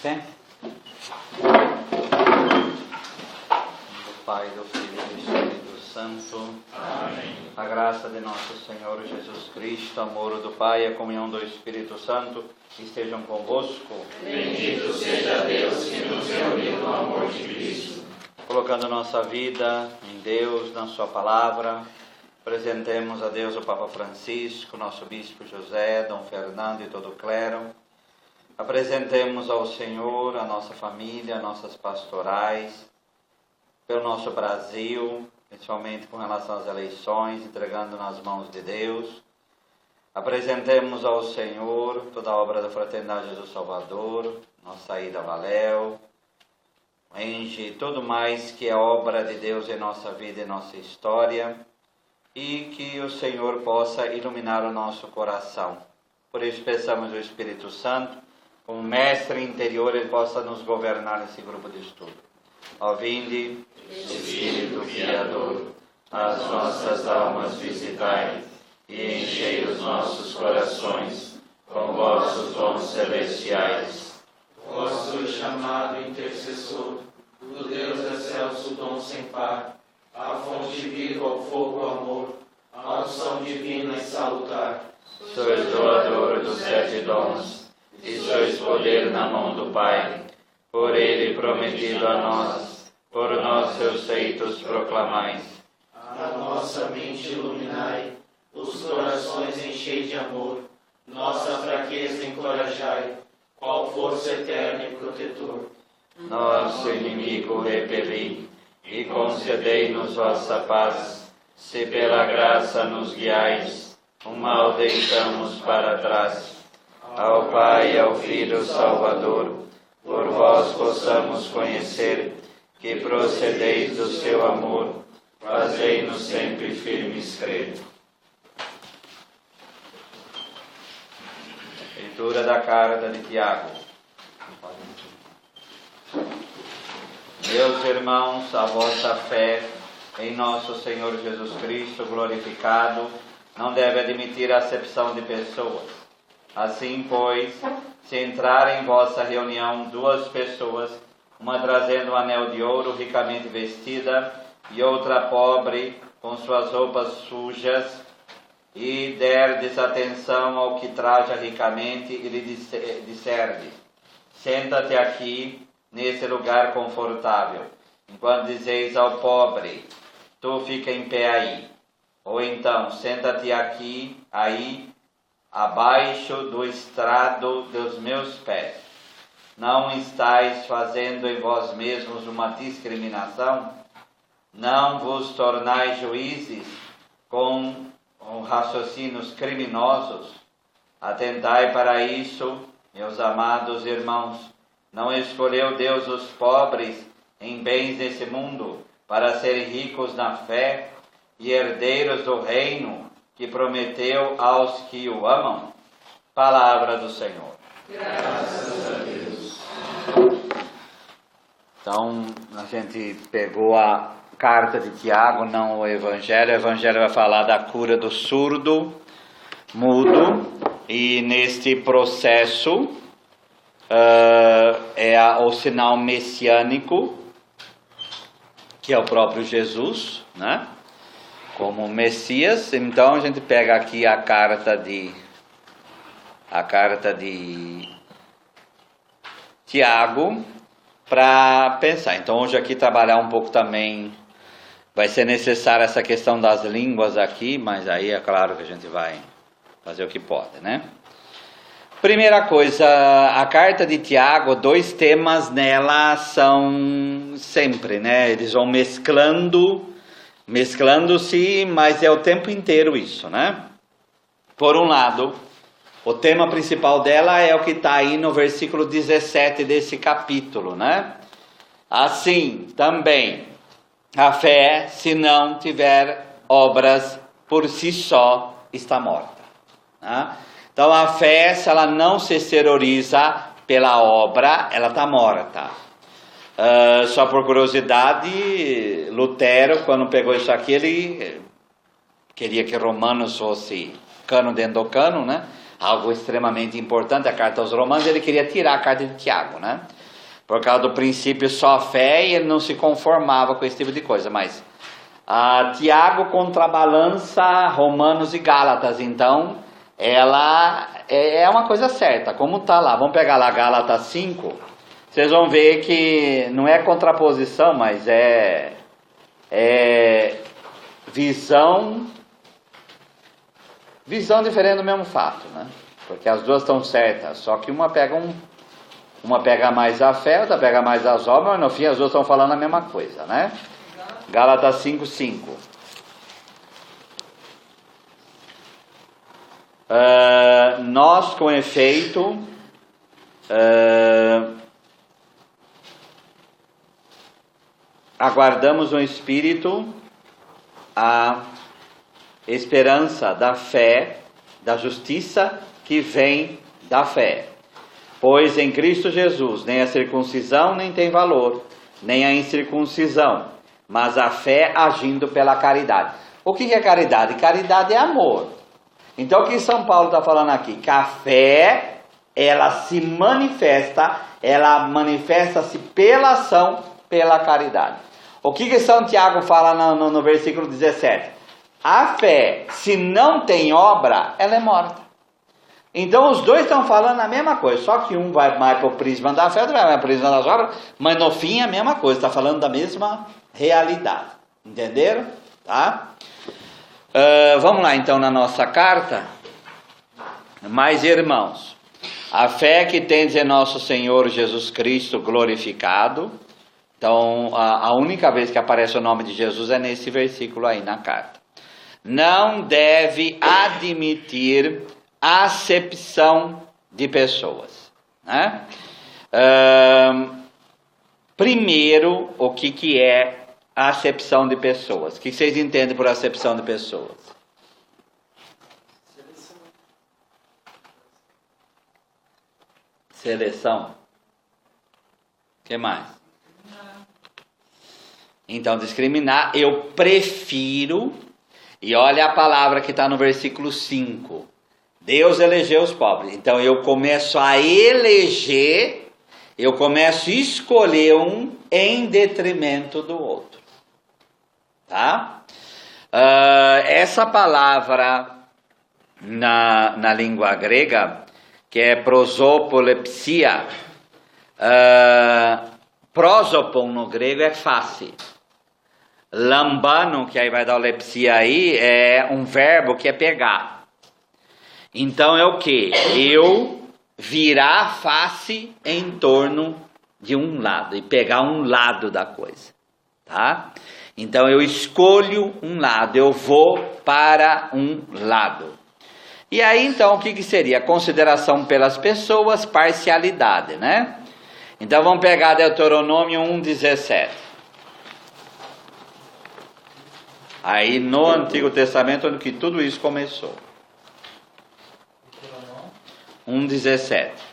Fé. Do Pai, do Filho e do Espírito Santo. Amém. A graça de nosso Senhor Jesus Cristo, o amor do Pai e a comunhão do Espírito Santo estejam convosco. Bendito seja Deus que nos reuniu no amor de Cristo. Colocando nossa vida em Deus, na sua palavra, apresentemos a Deus o Papa Francisco, nosso Bispo José, Dom Fernando e todo o clero. Apresentemos ao Senhor a nossa família, nossas pastorais, pelo nosso Brasil, principalmente com relação às eleições, entregando nas mãos de Deus. Apresentemos ao Senhor toda a obra da Fraternidade do Salvador, nossa ida a Valéu, Enge, tudo mais que é obra de Deus em nossa vida e nossa história, e que o Senhor possa iluminar o nosso coração. Por isso peçamos o Espírito Santo, como mestre interior, ele possa nos governar nesse grupo de estudo. Ó vinde, Espírito Guiador, as nossas almas visitai, e enchei os nossos corações com vossos dons celestiais. Vosso chamado intercessor, do Deus excelso dom sem par, a fonte viva, ao fogo, amor, a unção divina e salutar. Sois doador dos 7 dons, e sois poder na mão do Pai, por ele prometido a nós, por nós seus feitos proclamais. A nossa mente iluminai, os corações enchei de amor, nossa fraqueza encorajai, qual força eterna e protetor. Nosso inimigo repeli, e concedei-nos vossa paz, se pela graça nos guiais, o mal deixamos para trás. Ao Pai e ao Filho Salvador, por vós possamos conhecer que procedeis do seu amor, fazei-nos sempre firmes crer. Leitura da carta de Tiago. Meus irmãos, a vossa fé em nosso Senhor Jesus Cristo glorificado não deve admitir acepção de pessoas. Assim, pois, se entrar em vossa reunião 2 pessoas, uma trazendo um anel de ouro ricamente vestida e outra pobre com suas roupas sujas, e der desatenção ao que traja ricamente e lhe disserdes: senta-te aqui nesse lugar confortável, enquanto dizeis ao pobre: tu fica em pé aí. Ou então, senta-te aqui, aí, abaixo do estrado dos meus pés. Não estáis fazendo em vós mesmos uma discriminação? Não vos tornais juízes com raciocínios criminosos? Atentai para isso, meus amados irmãos. Não escolheu Deus os pobres em bens desse mundo para serem ricos na fé e herdeiros do reino que prometeu aos que o amam? Palavra do Senhor. Graças a Deus. Então, a gente pegou a carta de Tiago, não o Evangelho. O Evangelho vai falar da cura do surdo, mudo, e neste processo o sinal messiânico, que é o próprio Jesus, né? Como Messias. Então a gente pega aqui a carta de Tiago para pensar. Então hoje aqui trabalhar um pouco também, vai ser necessária essa questão das línguas aqui, mas aí é claro que a gente vai fazer o que pode, né? Primeira coisa, a carta de Tiago, 2 temas nela são sempre, né? Eles vão mesclando-se, mas é o tempo inteiro isso, né? Por um lado, o tema principal dela é o que está aí no versículo 17 desse capítulo, né? Assim, também, a fé, se não tiver obras, por si só está morta, né? Então a fé, se ela não se exterioriza pela obra, ela está morta. Só por curiosidade, Lutero, quando pegou isso aqui, ele queria que Romanos fosse cano dentro do cano, né? algo extremamente importante, a carta aos Romanos, ele queria tirar a carta de Tiago, né? Por causa do princípio só fé, e ele não se conformava com esse tipo de coisa, mas Tiago contrabalança Romanos e Gálatas, então ela é uma coisa certa, como está lá. Vamos pegar lá Gálatas 5, vocês vão ver que não é contraposição, mas é visão diferente do mesmo fato, né? Porque as duas estão certas, só que uma pega mais a fé, outra pega mais as obras, mas no fim as duas estão falando a mesma coisa, né? Gálatas 5:5. Nós, com efeito, aguardamos no Espírito a esperança da fé, da justiça que vem da fé. Pois em Cristo Jesus nem a circuncisão nem tem valor, nem a incircuncisão, mas a fé agindo pela caridade. O que é caridade? Caridade é amor. Então o que São Paulo está falando aqui? Que a fé, ela manifesta-se pela ação, pela caridade. O que São Tiago fala no versículo 17? A fé, se não tem obra, ela é morta. Então os dois estão falando a mesma coisa, só que um vai mais para o prisma da fé, outro vai mais para o prisma das obras, mas no fim é a mesma coisa, está falando da mesma realidade. Entenderam? Tá? Vamos lá então na nossa carta. Mas irmãos, a fé que tendes em nosso Senhor Jesus Cristo glorificado. Então a única vez que aparece o nome de Jesus é nesse versículo aí na carta. Não deve admitir acepção de pessoas, né? Primeiro, o que é a acepção de pessoas? O que vocês entendem por acepção de pessoas? Seleção. O que mais? Então, discriminar, eu prefiro, e olha a palavra que está no versículo 5. Deus elegeu os pobres. Então eu começo a eleger, eu começo a escolher um em detrimento do outro. Tá? Essa palavra na língua grega, que é prosopolepsia, prosopon no grego é face. Lambano, que aí vai dar o lepsia aí, é um verbo que é pegar. Então é o que? Eu virar a face em torno de um lado e pegar um lado da coisa, tá? Então eu escolho um lado, eu vou para um lado. E aí então o que seria? Consideração pelas pessoas, parcialidade, né? Então vamos pegar Deuteronômio 1:17. Aí no Antigo Testamento onde que tudo isso começou. 1:17.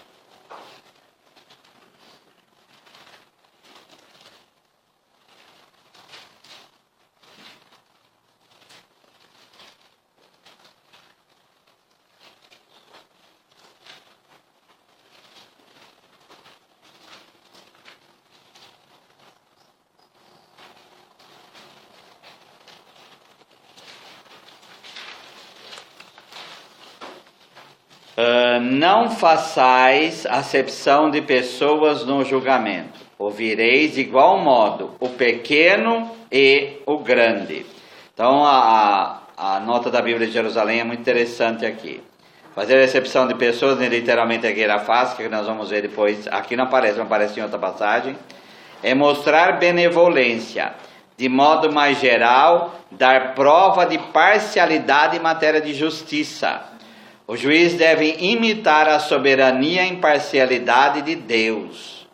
Não façais acepção de pessoas no julgamento. Ouvireis de igual modo o pequeno e o grande. Então a nota da Bíblia de Jerusalém é muito interessante aqui. Fazer acepção de pessoas, literalmente aqui era fácil, que nós vamos ver depois. Aqui não aparece, mas aparece em outra passagem. É mostrar benevolência. De modo mais geral, dar prova de parcialidade em matéria de justiça. O juiz deve imitar a soberania e imparcialidade de Deus.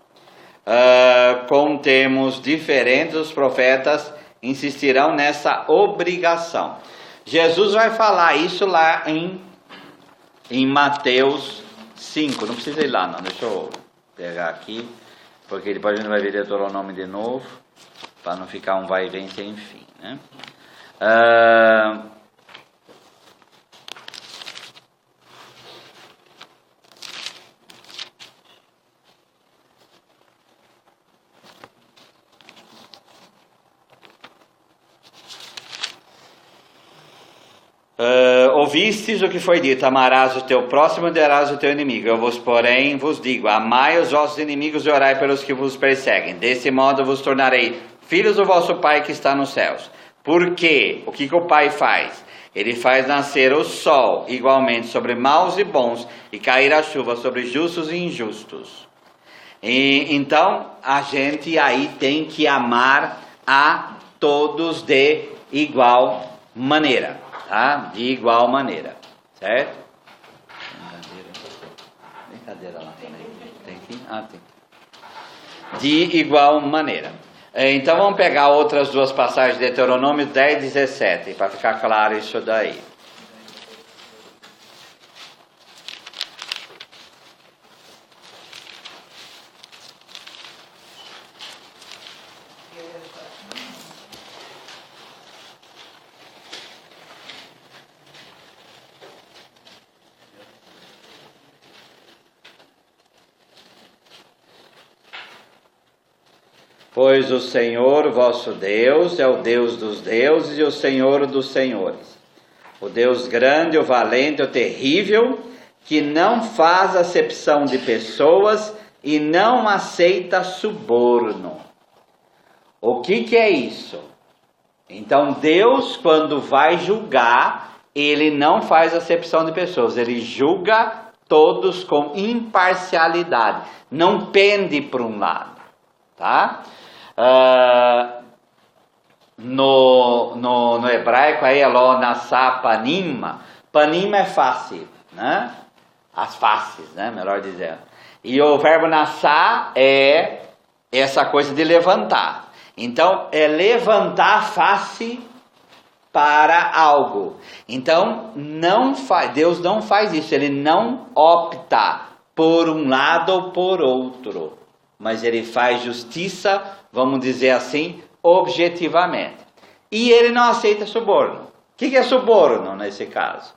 Com termos diferentes, os profetas insistirão nessa obrigação. Jesus vai falar isso lá em Mateus 5. Não precisa ir lá, não. Deixa eu pegar aqui, porque depois a gente vai ver Deuteronômio de novo, para não ficar um vai e vem sem fim, né? ouvistes o que foi dito, amarás o teu próximo e odiarás o teu inimigo. Eu vos, porém, vos digo, amai os vossos inimigos e orai pelos que vos perseguem. Desse modo vos tornarei filhos do vosso Pai que está nos céus. Porque o que o Pai faz? Ele faz nascer o sol igualmente sobre maus e bons, e cair a chuva sobre justos e injustos. Então a gente aí tem que amar a todos de igual maneira. Tá? De igual maneira, certo? Brincadeira lá também. Tem aqui? Tem. De igual maneira. Então vamos pegar outras duas passagens de Deuteronômio 10, 17, para ficar claro isso daí. Pois o Senhor vosso Deus é o Deus dos deuses e o Senhor dos senhores. O Deus grande, o valente, o terrível, que não faz acepção de pessoas e não aceita suborno. O que é isso? Então Deus, quando vai julgar, Ele não faz acepção de pessoas. Ele julga todos com imparcialidade. Não pende para um lado. Tá? No hebraico aí é lo nassá panima. Panima é face, né? As faces, né? Melhor dizendo. E o verbo nassá é essa coisa de levantar. Então é levantar a face para algo. Então Deus não faz isso. Ele não opta por um lado ou por outro. Mas ele faz justiça, vamos dizer assim, objetivamente. E ele não aceita suborno. O que é suborno nesse caso?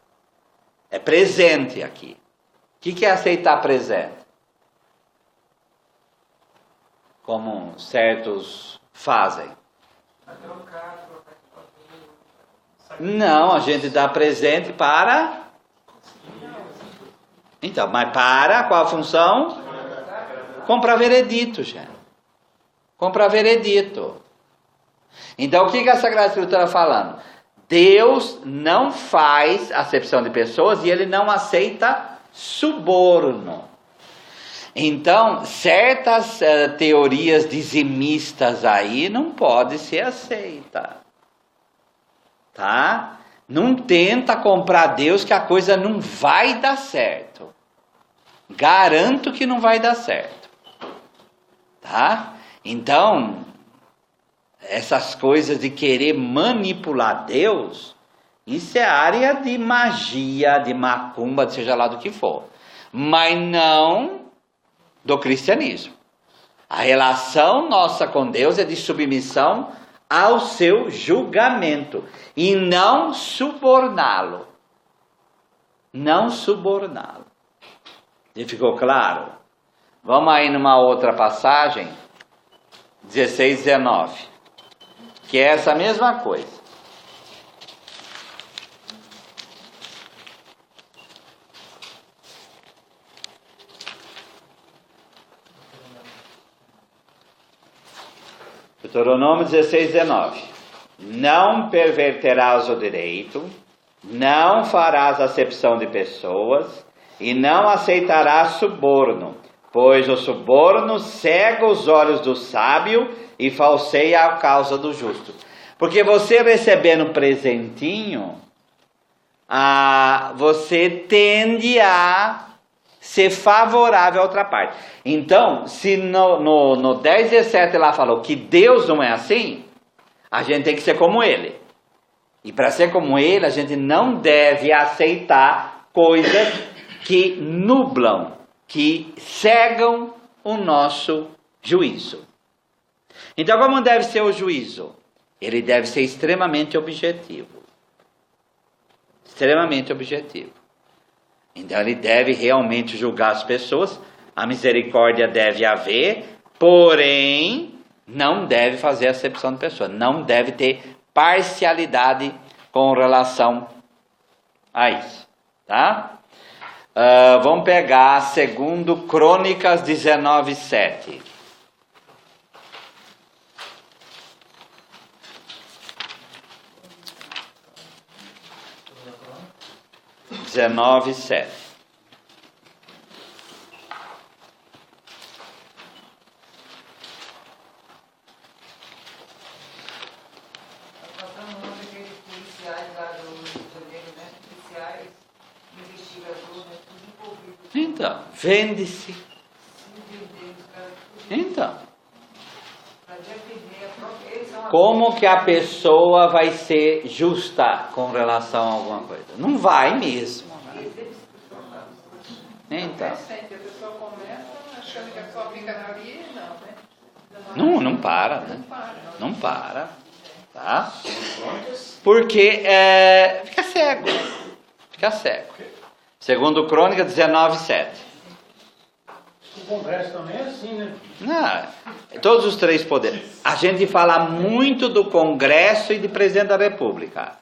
É presente aqui. O que é aceitar presente? Como certos fazem. Não, a gente dá presente para... Então, mas para qual a função? Comprar veredito, gente. Comprar veredito. Então, o que a Sagrada Escritura está falando? Deus não faz acepção de pessoas e Ele não aceita suborno. Então, certas teorias dizimistas aí não podem ser aceitas. Tá? Não tenta comprar Deus que a coisa não vai dar certo. Garanto que não vai dar certo. Tá? Então, essas coisas de querer manipular Deus, isso é área de magia, de macumba, seja lá do que for. Mas não do cristianismo. A relação nossa com Deus é de submissão ao seu julgamento e não suborná-lo. Não suborná-lo. E ficou claro? Vamos aí numa outra passagem, 16, 19, que é essa mesma coisa. Deuteronômio 16, 19. Não perverterás o direito, não farás acepção de pessoas e não aceitarás suborno, pois o suborno cega os olhos do sábio e falseia a causa do justo. Porque você recebendo presentinho, você tende a ser favorável à outra parte. Então, se no 10, 17 lá falou que Deus não é assim, a gente tem que ser como Ele. E para ser como Ele, a gente não deve aceitar coisas que nublam, que cegam o nosso juízo. Então, como deve ser o juízo? Ele deve ser extremamente objetivo. Extremamente objetivo. Então, ele deve realmente julgar as pessoas. A misericórdia deve haver, porém, não deve fazer acepção de pessoas. Não deve ter parcialidade com relação a isso, tá? Vamos pegar 2 Crônicas 19:7. 19:7. Então, vende-se. Então, como que a pessoa vai ser justa com relação a alguma coisa? Não vai mesmo. Né? Então. A pessoa começa achando que a pessoa fica na via, Não para, né? Não para. Tá? Porque fica cego. Fica cego. 2 Crônica 19:7. O Congresso também é assim, né? Não, todos os 3 poderes. A gente fala muito do Congresso e de Presidente da República.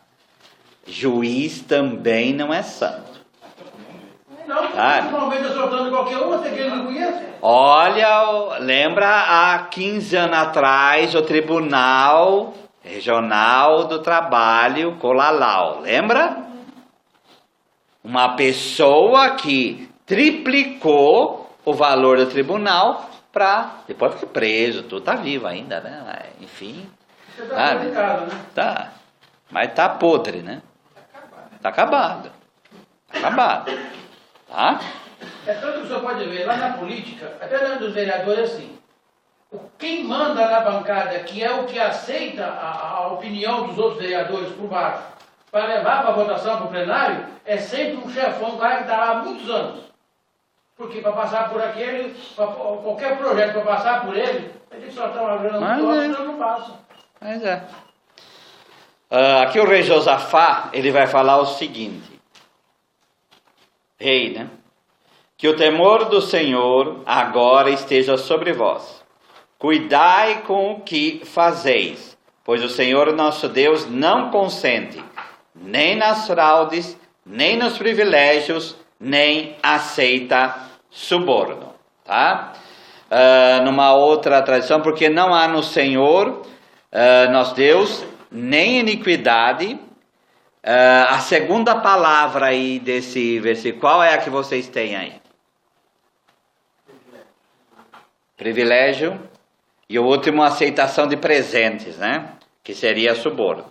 Juiz também não é santo. Não, normalmente soltando qualquer uma, tem que ele não conhece. Olha, lembra há 15 anos atrás o Tribunal Regional do Trabalho, Colalau, lembra? Uma pessoa que triplicou o valor do tribunal para depois ficar preso, tudo tá vivo ainda, né? Enfim. Você tá complicado, né? Tá. Mas tá podre, né? Tá acabado. Tá acabado. Tá? É tanto que o senhor pode ver, lá na política, até dentro dos vereadores é assim. Quem manda na bancada, que é o que aceita a opinião dos outros vereadores por baixo, para levar para a votação para o plenário, é sempre um chefão, um cara que está lá há muitos anos. Porque para passar por aquele, qualquer projeto para passar por ele, tem que soltar uma grana muito alta, senão não passa. Mas é. Aqui o rei Josafá, ele vai falar o seguinte. Rei, né? Que o temor do Senhor agora esteja sobre vós. Cuidai com o que fazeis, pois o Senhor nosso Deus não consente, nem nas fraudes, nem nos privilégios, nem aceita suborno. Tá? Numa outra tradição, porque não há no Senhor, nosso Deus, nem iniquidade. A segunda palavra aí desse versículo, qual é a que vocês têm aí? Privilégio. E o último, aceitação de presentes, né? Que seria suborno.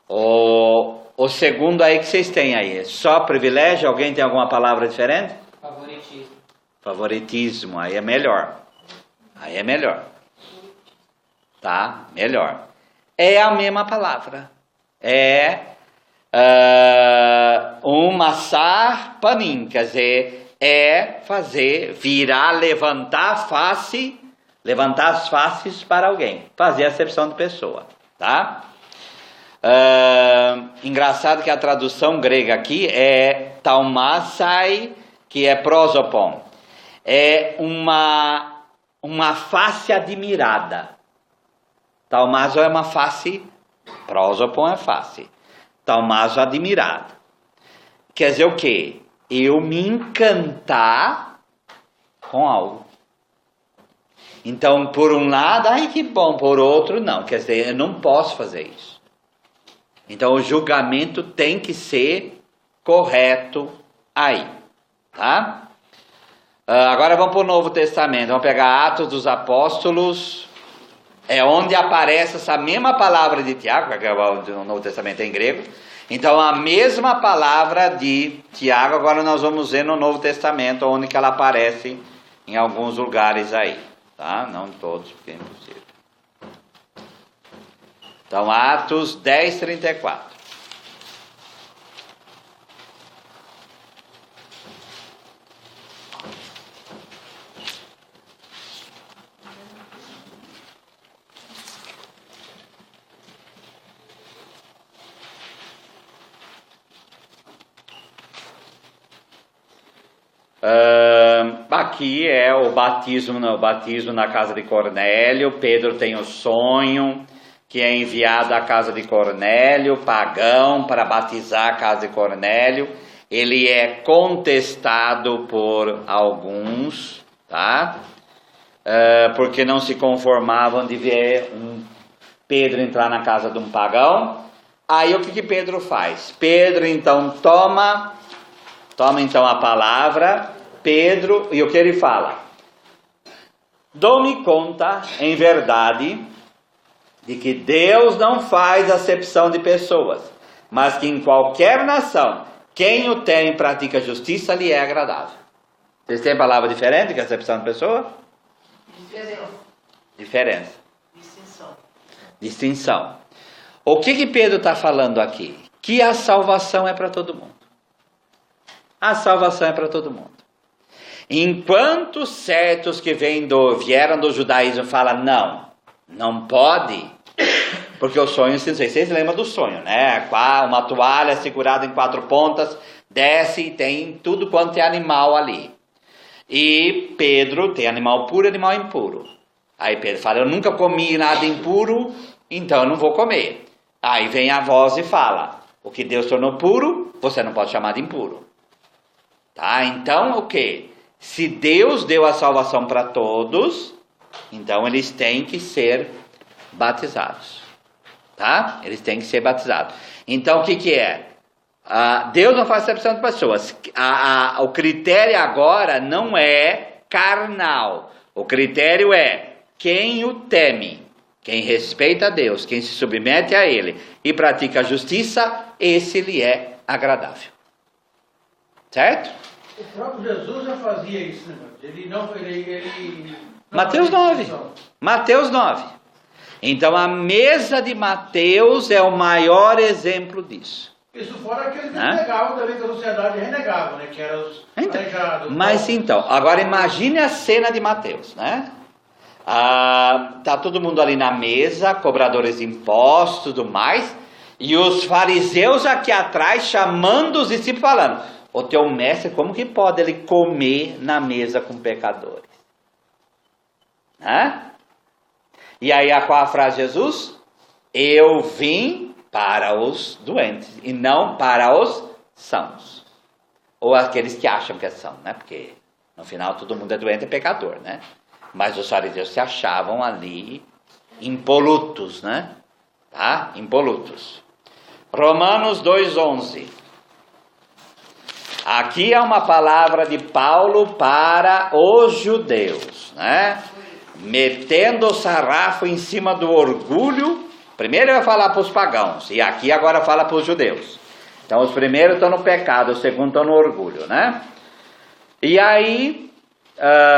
O segundo aí que vocês têm aí, só privilégio? Alguém tem alguma palavra diferente? Favoritismo. Favoritismo, aí é melhor. Aí é melhor. Tá? Melhor. É a mesma palavra. É massar panim, quer dizer, é fazer, virar, levantar as faces para alguém, fazer acepção de pessoa, tá? Engraçado que a tradução grega aqui é taumasai, que é prosopon, é uma face admirada. Taumaso é uma face, prosopon é face. Taumaso admirado. Quer dizer o quê? Eu me encantar com algo. Então, por um lado, ai que bom, por outro, não. Quer dizer, eu não posso fazer isso. Então, o julgamento tem que ser correto aí. Tá? Agora vamos para o Novo Testamento. Vamos pegar Atos dos Apóstolos. É onde aparece essa mesma palavra de Tiago, que o Novo Testamento é em grego. Então, a mesma palavra de Tiago, agora nós vamos ver no Novo Testamento, onde que ela aparece em alguns lugares aí. Tá? Não todos, porque é impossível. Então, Atos 10:34. Aqui é o batismo na casa de Cornélio. Pedro tem o sonho que é enviado à casa de Cornélio, pagão, para batizar a casa de Cornélio. Ele é contestado por alguns, tá? Porque não se conformavam de ver Pedro entrar na casa de um pagão. Aí o que Pedro faz? Pedro então toma então a palavra, Pedro, e o que ele fala? Dou-me conta, em verdade, de que Deus não faz acepção de pessoas, mas que em qualquer nação, quem o tem e pratica justiça lhe é agradável. Vocês têm palavra diferente que acepção de pessoa? Diferença. Distinção. O que Pedro está falando aqui? Que a salvação é para todo mundo. A salvação é para todo mundo. Enquanto certos que vieram do judaísmo falam, não pode, porque o sonho, não sei se vocês lembram do sonho, né? Uma toalha segurada em 4 pontas, desce e tem tudo quanto é animal ali. E Pedro tem animal puro e animal impuro. Aí Pedro fala, eu nunca comi nada impuro, então eu não vou comer. Aí vem a voz e fala, o que Deus tornou puro, você não pode chamar de impuro. Tá? Então o que? Se Deus deu a salvação para todos, então eles têm que ser batizados. Tá? Eles têm que ser batizados. Então o que é? Deus não faz acepção de pessoas. O critério agora não é carnal. O critério é quem o teme, quem respeita a Deus, quem se submete a Ele e pratica a justiça, esse lhe é agradável. Certo? O próprio Jesus já fazia isso, né? Ele não Mateus 9. Mateus 9. Então a mesa de Mateus é o maior exemplo disso. Isso fora aqueles que renegavam também, que a sociedade renegava, né? Que eram os aleijados. Mas então, agora imagine a cena de Mateus, né? Tá todo mundo ali na mesa, cobradores de impostos, tudo mais, e os fariseus aqui atrás chamando os discípulos falando, o teu mestre, como que pode ele comer na mesa com pecadores? Né? E aí qual a frase de Jesus? Eu vim para os doentes e não para os sãos. Ou aqueles que acham que são, né? Porque no final todo mundo é doente e pecador, né? Mas os fariseus se achavam ali impolutos, né? Tá? Impolutos. Romanos 2:11. Aqui é uma palavra de Paulo para os judeus, né? Metendo o sarrafo em cima do orgulho. Primeiro ele vai falar para os pagãos, e aqui agora fala para os judeus. Então os primeiros estão no pecado, os segundos estão no orgulho, né? E aí,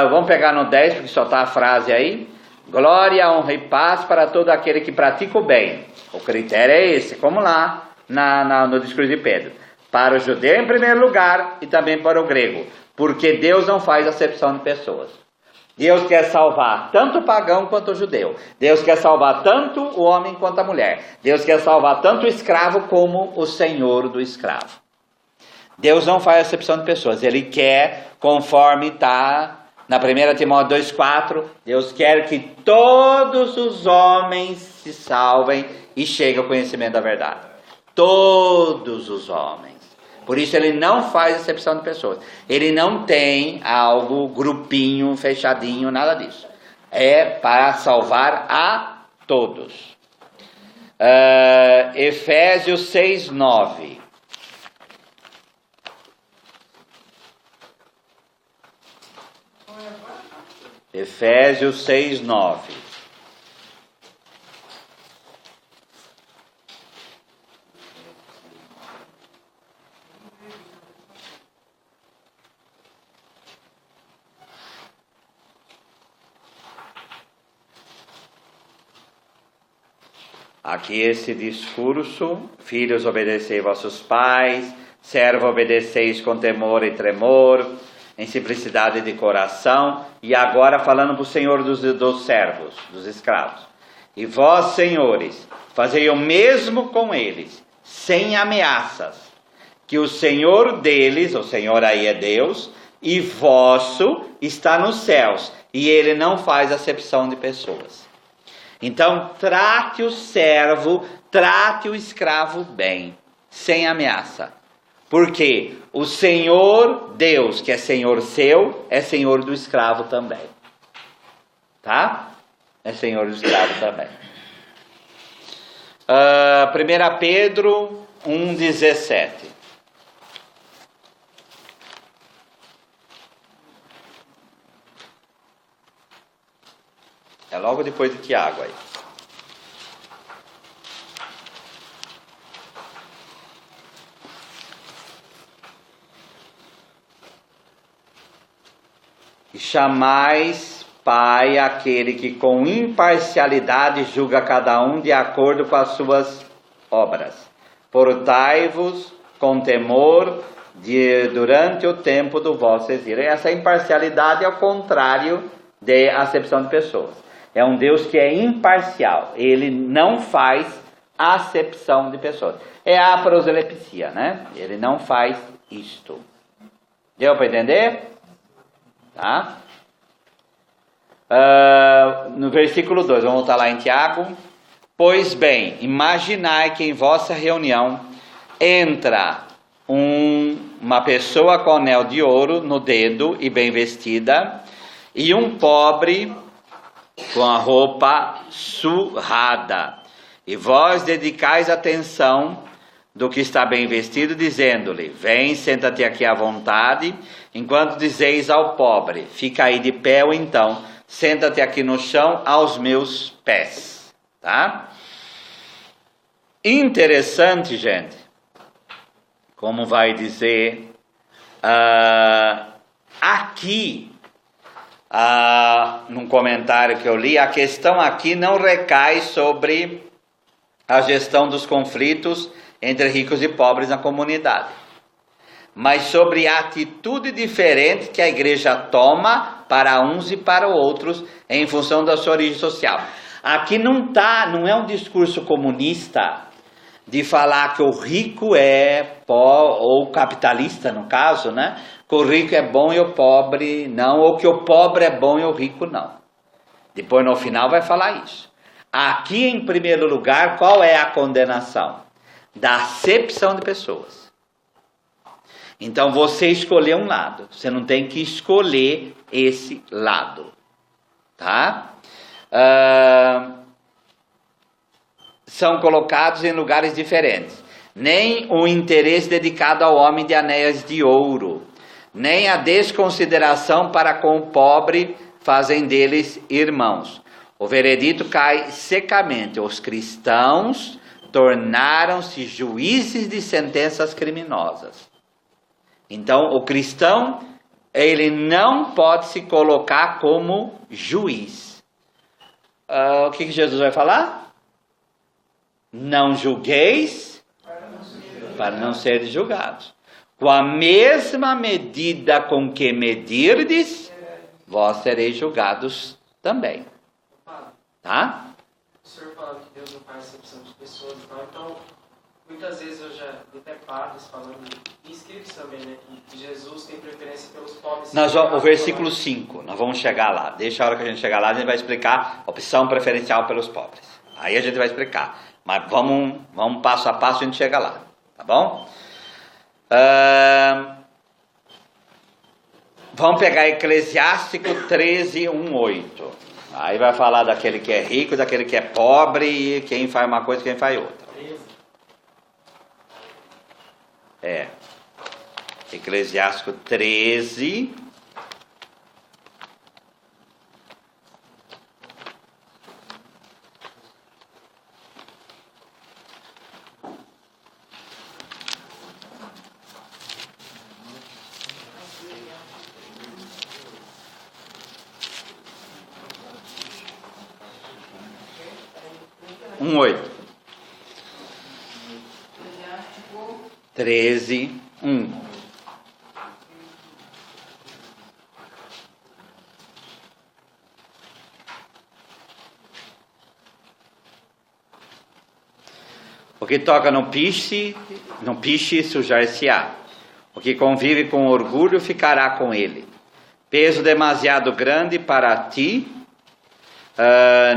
vamos pegar no 10, porque só está a frase aí. Glória, honra e paz para todo aquele que pratica o bem. O critério é esse, como lá no discurso de Pedro. Para o judeu em primeiro lugar e também para o grego. Porque Deus não faz acepção de pessoas. Deus quer salvar tanto o pagão quanto o judeu. Deus quer salvar tanto o homem quanto a mulher. Deus quer salvar tanto o escravo como o senhor do escravo. Deus não faz acepção de pessoas. Ele quer, conforme está na 1 Timóteo 2,4, Deus quer que todos os homens se salvem e cheguem ao conhecimento da verdade. Todos os homens. Por isso ele não faz acepção de pessoas. Ele não tem algo, grupinho, fechadinho, nada disso. É para salvar a todos. Efésios 6:9. Efésios 6:9. Aqui esse discurso, filhos obedecei vossos pais, servo obedeceis com temor e tremor, em simplicidade de coração, e agora falando para o Senhor dos servos, dos escravos. E vós, senhores, fazei o mesmo com eles, sem ameaças, que o Senhor deles, o Senhor aí é Deus, e vosso está nos céus, e ele não faz acepção de pessoas. Então, trate o servo, trate o escravo bem, sem ameaça. Porque o Senhor Deus, que é Senhor seu, é Senhor do escravo também. Tá? É Senhor do escravo também. 1 Pedro 1,17. É logo depois de Tiago aí. E chamais Pai aquele que com imparcialidade julga cada um de acordo com as suas obras. Portai-vos com temor durante o tempo do vosso exílio. Essa imparcialidade é o contrário de acepção de pessoas. É um Deus que é imparcial. Ele não faz acepção de pessoas. É a proselepsia, né? Ele não faz isto. Deu para entender? Tá? No versículo 2, vamos voltar lá em Tiago. Pois bem, imaginai que em vossa reunião entra uma pessoa com anel de ouro no dedo e bem vestida, e um pobre com a roupa surrada. E vós dedicais atenção do que está bem vestido, dizendo-lhe: vem, senta-te aqui à vontade, enquanto dizeis ao pobre: fica aí de pé, ou então, senta-te aqui no chão aos meus pés. Tá? Interessante, gente, como vai dizer aqui, num comentário que eu li, a questão aqui não recai sobre a gestão dos conflitos entre ricos e pobres na comunidade, mas sobre a atitude diferente que a igreja toma para uns e para outros em função da sua origem social. Aqui não é um discurso comunista de falar que o rico é ou capitalista, no caso, né? Que o rico é bom e o pobre não, ou que o pobre é bom e o rico não. Depois no final vai falar isso. Aqui em primeiro lugar, qual é a condenação? Da acepção de pessoas. Então você escolheu um lado, você não tem que escolher esse lado, tá? São colocados em lugares diferentes. Nem o interesse dedicado ao homem de anéis de ouro, nem a desconsideração para com o pobre fazem deles irmãos. O veredito cai secamente. Os cristãos tornaram-se juízes de sentenças criminosas. Então, o cristão, ele não pode se colocar como juiz. O que Jesus vai falar? Não julgueis para não serem julgados. Com a mesma medida com que medirdes, vós sereis julgados também. Tá? O senhor fala que Deus não faz acepção de pessoas e tal, então muitas vezes eu já vi até padres falando, e escritos também, né, que Jesus tem preferência pelos pobres. O versículo 5, nós vamos chegar lá. Deixa a hora que a gente chegar lá, a gente vai explicar a opção preferencial pelos pobres. Aí a gente vai explicar. Mas vamos passo a passo, a gente chega lá. Tá bom? Vamos pegar Eclesiástico 13, 1, 8. Aí vai falar daquele que é rico, daquele que é pobre, e quem faz uma coisa e quem faz outra. Eclesiástico 13. Um 8. 13, 1. O que toca no piche sujar-se-á. O que convive com orgulho ficará com ele. Peso demasiado grande para ti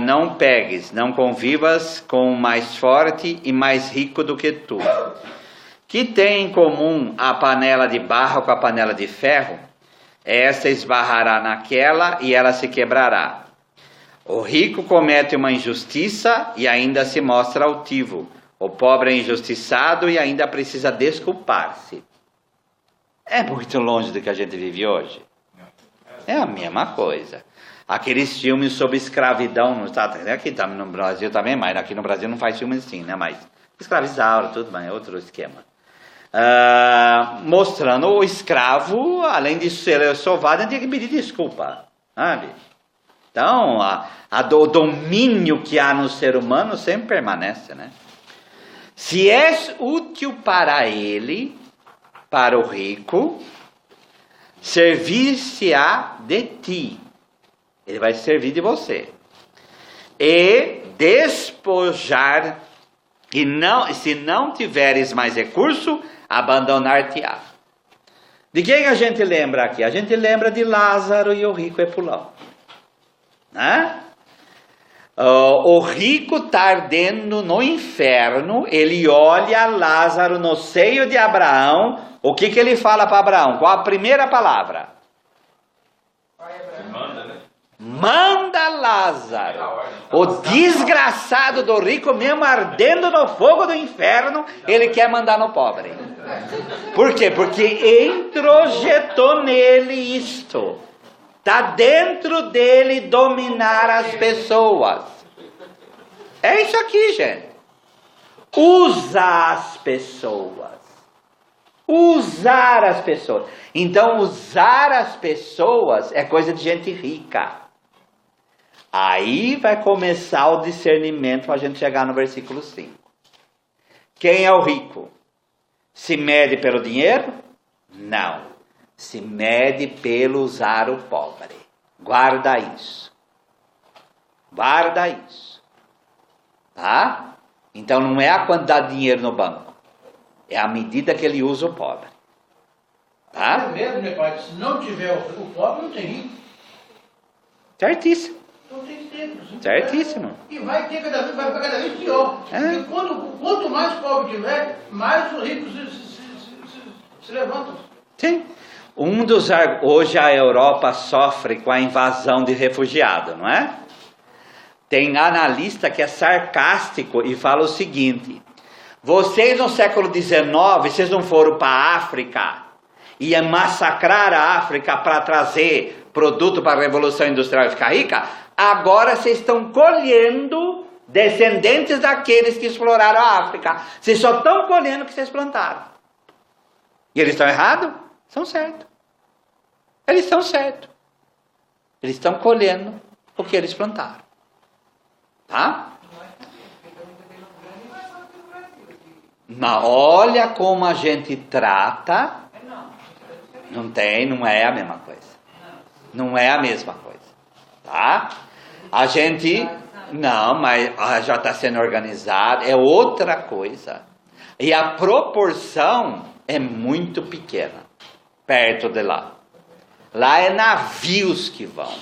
não pegues, não convivas com o mais forte e mais rico do que tu. Que tem em comum a panela de barro com a panela de ferro? Esta esbarrará naquela e ela se quebrará. O rico comete uma injustiça e ainda se mostra altivo. O pobre é injustiçado e ainda precisa desculpar-se. É muito longe do que a gente vive hoje. É a mesma coisa. Aqueles filmes sobre escravidão nos Estados Unidos, aqui no Brasil também, mas aqui no Brasil não faz filmes assim, né? Mas escravizaram, tudo bem, é outro esquema. Mostrando o escravo, além de ser sovado, tinha que pedir desculpa, sabe? Então, o domínio que há no ser humano sempre permanece, né? Se és útil para ele, para o rico, servir-se-á de ti. Ele vai servir de você. E despojar, e não, se não tiveres mais recurso, abandonar-te-á. De quem a gente lembra aqui? A gente lembra de Lázaro e o rico Epulão. Né? O rico está ardendo no inferno, ele olha Lázaro no seio de Abraão. O que ele fala para Abraão? Qual a primeira palavra? Manda, né? Manda Lázaro. O desgraçado do rico, mesmo ardendo no fogo do inferno, ele quer mandar no pobre. Por quê? Porque introjetou nele isto. Está dentro dele dominar as pessoas. É isso aqui, gente. Usa as pessoas. Usar as pessoas. Então, usar as pessoas é coisa de gente rica. Aí vai começar o discernimento para a gente chegar no versículo 5. Quem é o rico? Se mede pelo dinheiro? Não. Se mede pelo usar o pobre. Guarda isso. Guarda isso. Tá? Então não é a quantidade de dinheiro no banco. É a medida que ele usa o pobre. Tá? É mesmo, meu pai? Se não tiver o pobre, não tem rico. Certíssimo. Não tem tempo. Certíssimo. E vai ficar cada vez pior. É. Porque quanto mais pobre tiver, mais os ricos se levantam. Sim. Hoje a Europa sofre com a invasão de refugiados, não é? Tem analista que é sarcástico e fala o seguinte: vocês no século XIX, vocês não foram para a África e massacrar a África para trazer produto para a Revolução Industrial e ficar rica? Agora vocês estão colhendo descendentes daqueles que exploraram a África. Vocês só estão colhendo o que vocês plantaram. E eles estão errados? Estão certos. Eles estão certos. Eles estão colhendo o que eles plantaram. Tá? Mas olha como a gente trata. Não é a mesma coisa. Não é a mesma coisa. Tá? A gente, mas já está sendo organizado, é outra coisa. E a proporção é muito pequena, perto de lá. Lá é navios que vão,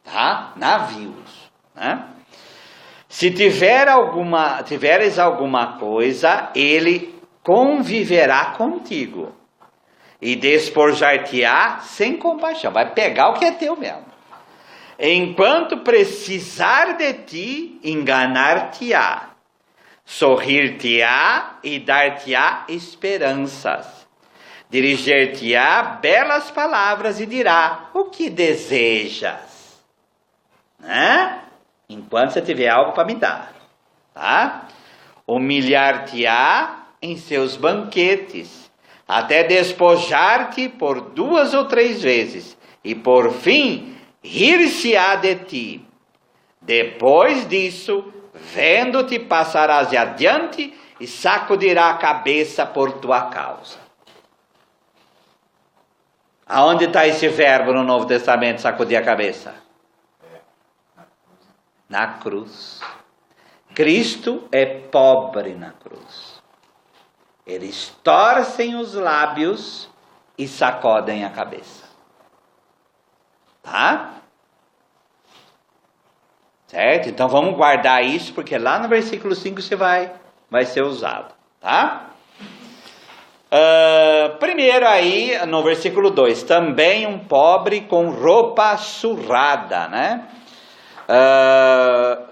tá? Navios, né? Se tiveres alguma coisa, ele conviverá contigo e despojar-te-á sem compaixão. Vai pegar o que é teu mesmo. Enquanto precisar de ti, enganar-te-á, sorrir-te-á e dar-te-á esperanças. Dirigir-te-á belas palavras e dirá: o que desejas? Né? Enquanto você tiver algo para me dar. Tá? Humilhar-te-á em seus banquetes, até despojar-te por 2 ou 3 vezes, e por fim rir-se-á de ti. Depois disso, vendo-te, passarás adiante e sacudirá a cabeça por tua causa. Aonde está esse verbo no Novo Testamento, sacudir a cabeça? Na cruz. Cristo é pobre na cruz. Eles torcem os lábios e sacodem a cabeça. Tá? Certo? Então vamos guardar isso, porque lá no versículo 5 você vai ser usado. Tá? Primeiro aí, no versículo 2, também um pobre com roupa surrada, né?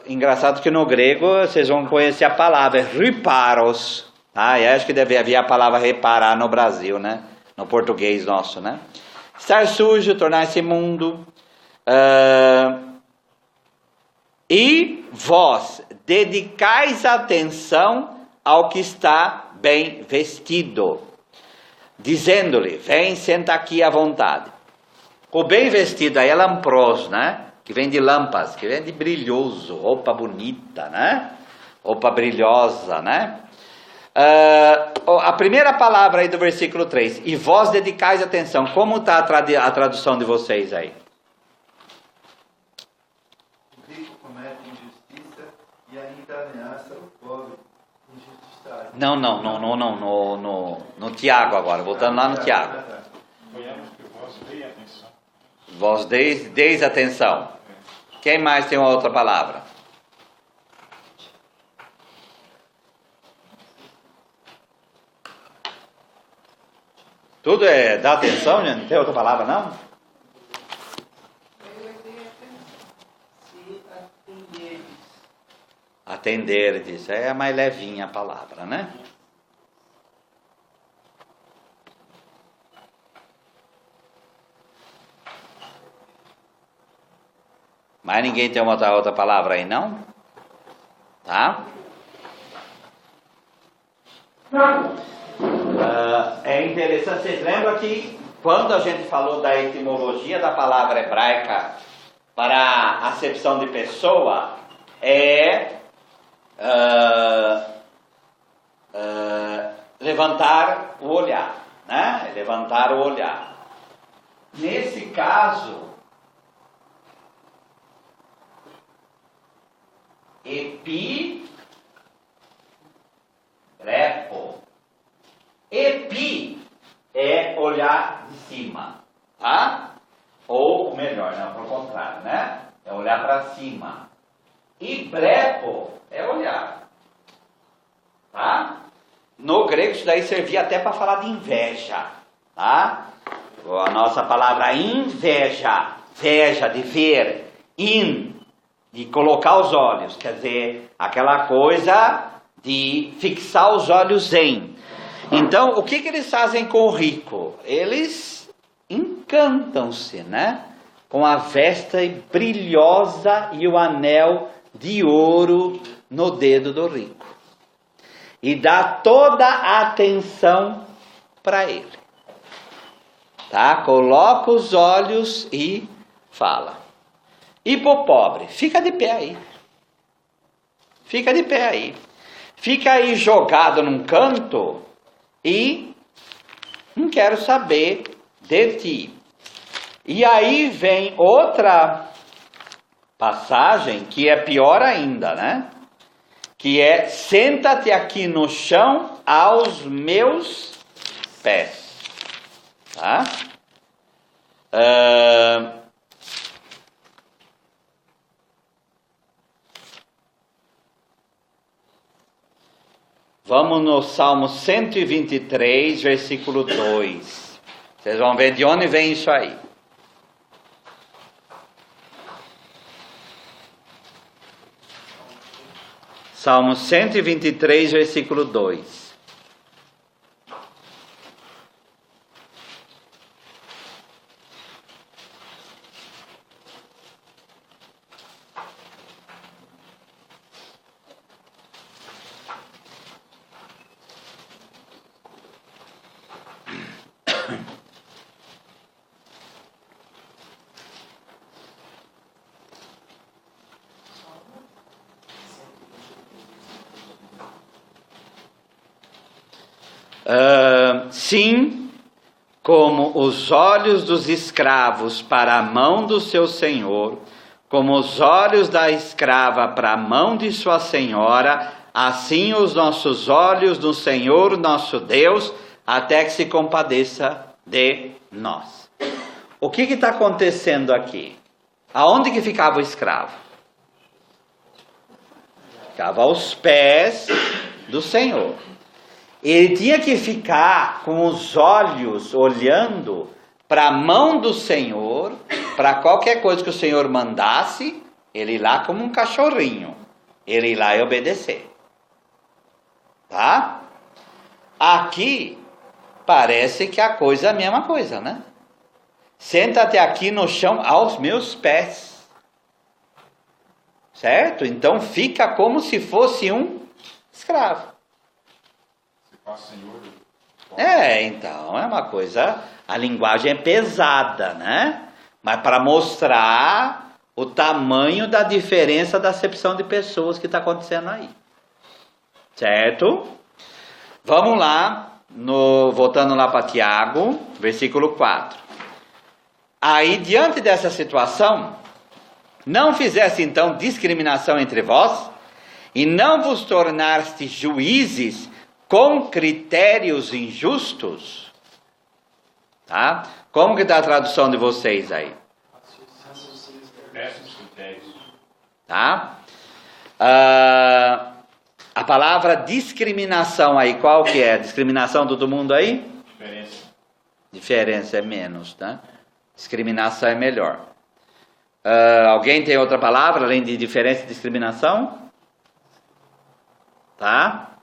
Engraçado que no grego vocês vão conhecer a palavra riparos, tá? E acho que deve haver a palavra reparar no Brasil, né? No português nosso, né? Estar sujo, tornar-se imundo. E vós dedicais atenção ao que está bem vestido, dizendo-lhe, vem, senta aqui à vontade. O bem vestido aí é lampros, né? Que vem de lâmpadas, que vem de brilhoso, roupa bonita, né? Roupa brilhosa, né? A primeira palavra aí do versículo 3, e vós dedicais atenção, como está a tradução de vocês aí? O rico comete injustiça e ainda ameaça o pobre injustiçado. Não, no Tiago agora, voltando lá no Tiago. Suponhamos que vós deis atenção. Vós deis atenção. Quem mais tem uma outra palavra? Tudo é dar atenção, gente? Não tem outra palavra, não? Se atenderes. Atenderdes. É a mais levinha a palavra, né? Mas ninguém tem uma outra palavra aí, não? Tá? É interessante, vocês lembram que quando a gente falou da etimologia da palavra hebraica para acepção de pessoa, levantar o olhar, né? Levantar o olhar. Nesse caso, brepo. Epi é olhar de cima, tá? Ou melhor, não, para o contrário, né? É olhar para cima. E brepo é olhar, tá? No grego isso daí servia até para falar de inveja, tá? A nossa palavra inveja, veja, de ver, de colocar os olhos, quer dizer, aquela coisa de fixar os olhos em. Então, o que eles fazem com o rico? Eles encantam-se, né? Com a vesta brilhosa e o anel de ouro no dedo do rico. E dá toda a atenção para ele. Tá? Coloca os olhos e fala. E para o pobre, fica de pé aí. Fica de pé aí. Fica aí jogado num canto e não quero saber de ti. E aí vem outra passagem que é pior ainda, né? Que é, senta-te aqui no chão aos meus pés. Tá? Vamos no Salmo 123, versículo 2. Vocês vão ver de onde vem isso aí. Salmo 123, versículo 2. Sim, como os olhos dos escravos para a mão do seu senhor, como os olhos da escrava para a mão de sua senhora, assim os nossos olhos do Senhor nosso Deus, até que se compadeça de nós. O que está acontecendo aqui? Aonde que ficava o escravo? Ficava aos pés do Senhor. Ele tinha que ficar com os olhos olhando para a mão do Senhor, para qualquer coisa que o Senhor mandasse, ele ir lá como um cachorrinho, ele ir lá e obedecer. Tá? Aqui parece que a coisa é a mesma coisa, né? Senta-te aqui no chão aos meus pés. Certo? Então fica como se fosse um escravo. Se faz senhor. Então é uma coisa, a linguagem é pesada, né? Mas para mostrar o tamanho da diferença da acepção de pessoas que está acontecendo aí. Certo? Vamos lá, voltando lá para Tiago, versículo 4. Aí, diante dessa situação, não fizesse então discriminação entre vós, e não vos tornaste juízes com critérios injustos. Tá? Como que está a tradução de vocês aí? Péssimos critérios. Tá? A palavra discriminação aí, qual que é? Discriminação todo mundo aí? Diferença. Diferença é menos, tá? Discriminação é melhor. Alguém tem outra palavra além de diferença e discriminação? Tá?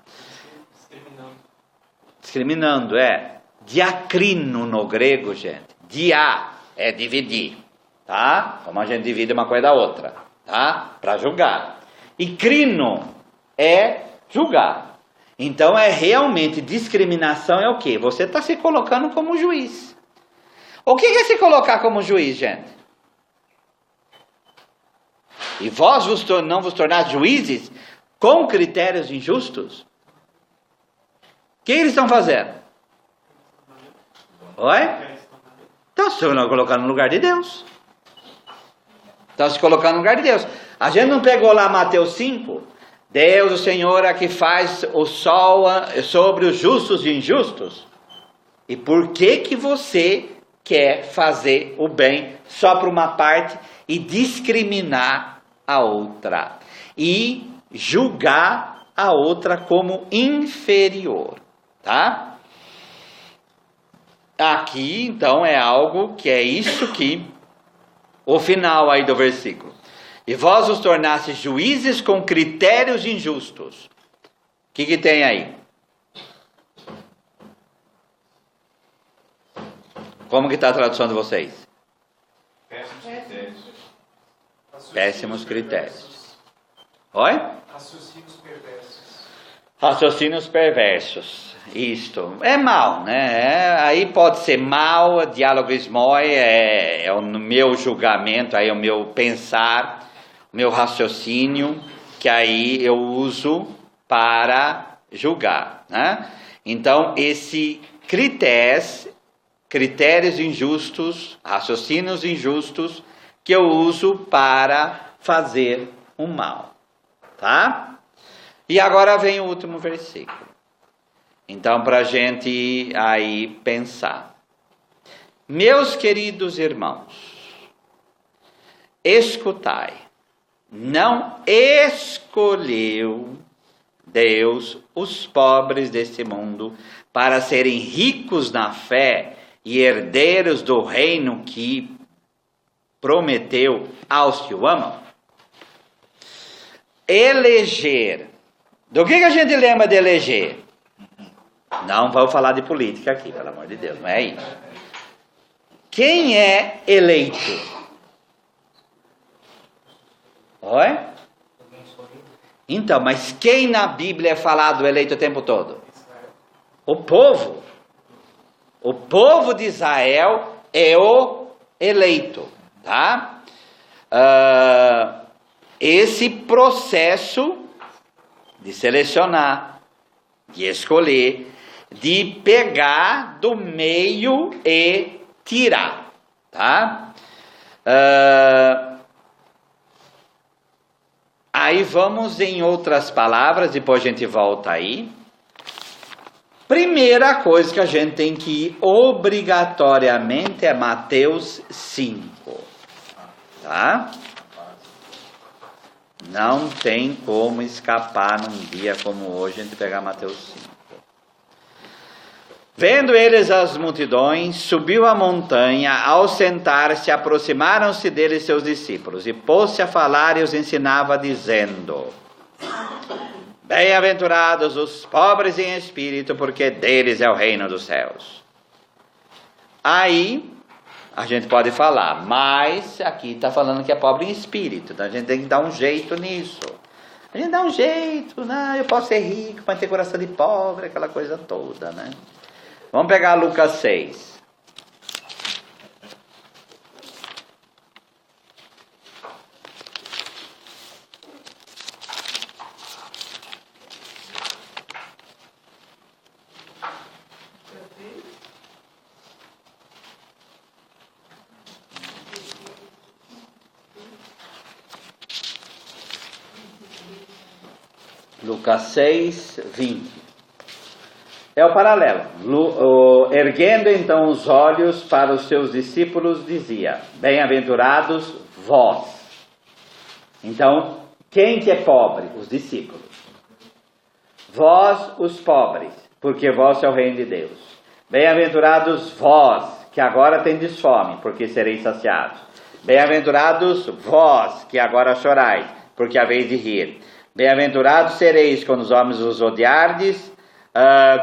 Discriminando é diacrino no grego, gente. Dia é dividir, tá? Como a gente divide uma coisa da outra, tá? Para julgar. E crino é julgar. Então é realmente discriminação é o quê? Você está se colocando como juiz. O que é se colocar como juiz, gente? E vós não vos tornaste juízes com critérios injustos? O que eles estão fazendo? Oi? Estão se colocando no lugar de Deus. Estão se colocando no lugar de Deus. A gente não pegou lá Mateus 5? Deus, o Senhor, é que faz o sol sobre os justos e injustos. E por que você quer fazer o bem só para uma parte e discriminar a outra? E julgar a outra como inferior, tá? Aqui, então, é algo que é isso que, o final aí do versículo. E vós os tornastes juízes com critérios injustos. O que tem aí? Como que está a tradução de vocês? Péssimos critérios. Péssimos critérios. Oi? Raciocínios perversos. Raciocínios perversos. Isto é mal, né? Aí pode ser mal, diálogo esmoi, é o meu julgamento, aí é o meu pensar, o meu raciocínio, que aí eu uso para julgar, né? Então, esse critérios injustos, raciocínios injustos, que eu uso para fazer o mal, tá? E agora vem o último versículo. Então, para a gente aí pensar. Meus queridos irmãos, escutai, não escolheu Deus os pobres deste mundo para serem ricos na fé e herdeiros do reino que prometeu aos que o amam? Eleger. Do que a gente lembra de eleger? Não vamos falar de política aqui, pelo amor de Deus, não é isso. Quem é eleito? Oi? Então, mas quem na Bíblia é falado eleito o tempo todo? O povo. O povo de Israel é o eleito, tá? Esse processo de selecionar, de escolher, de pegar do meio e tirar, tá? Aí vamos em outras palavras, depois a gente volta aí. Primeira coisa que a gente tem que ir obrigatoriamente é Mateus 5, tá? Não tem como escapar num dia como hoje a gente pegar Mateus 5. Vendo eles as multidões, subiu a montanha. Ao sentar-se, aproximaram-se dele seus discípulos, e pôs-se a falar e os ensinava, dizendo: Bem-aventurados os pobres em espírito, porque deles é o reino dos céus. Aí, a gente pode falar, mas aqui está falando que é pobre em espírito, então a gente tem que dar um jeito nisso. A gente dá um jeito, né? Eu posso ser rico, mas ter coração de pobre, aquela coisa toda, né? Vamos pegar Lucas 6. Lucas 6, 20. É o paralelo. Erguendo então os olhos para os seus discípulos, dizia: Bem-aventurados vós. Então, quem que é pobre? Os discípulos. Vós, os pobres, porque vós é o reino de Deus. Bem-aventurados vós, que agora tendes fome, porque sereis saciados. Bem-aventurados vós, que agora chorais, porque haveis de rir. Bem-aventurados sereis quando os homens vos odiardes,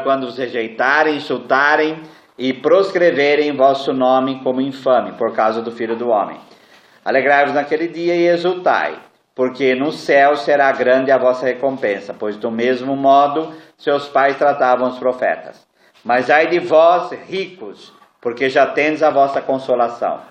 quando os rejeitarem, insultarem e proscreverem vosso nome como infame, por causa do Filho do Homem. Alegrai-vos naquele dia e exultai, porque no céu será grande a vossa recompensa, pois do mesmo modo seus pais tratavam os profetas. Mas ai de vós, ricos, porque já tendes a vossa consolação.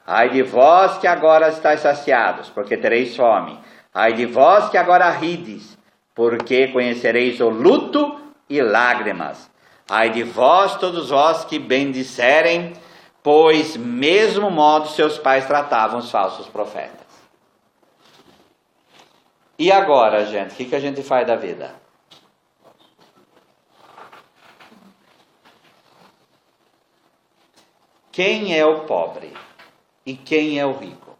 Ai de vós que agora estáis saciados, porque tereis fome. Ai de vós que agora rides, porque conhecereis o luto e lágrimas. Ai de vós, todos vós que bendisserem, pois mesmo modo seus pais tratavam os falsos profetas. E agora, gente, o que a gente faz da vida? Quem é o pobre e quem é o rico?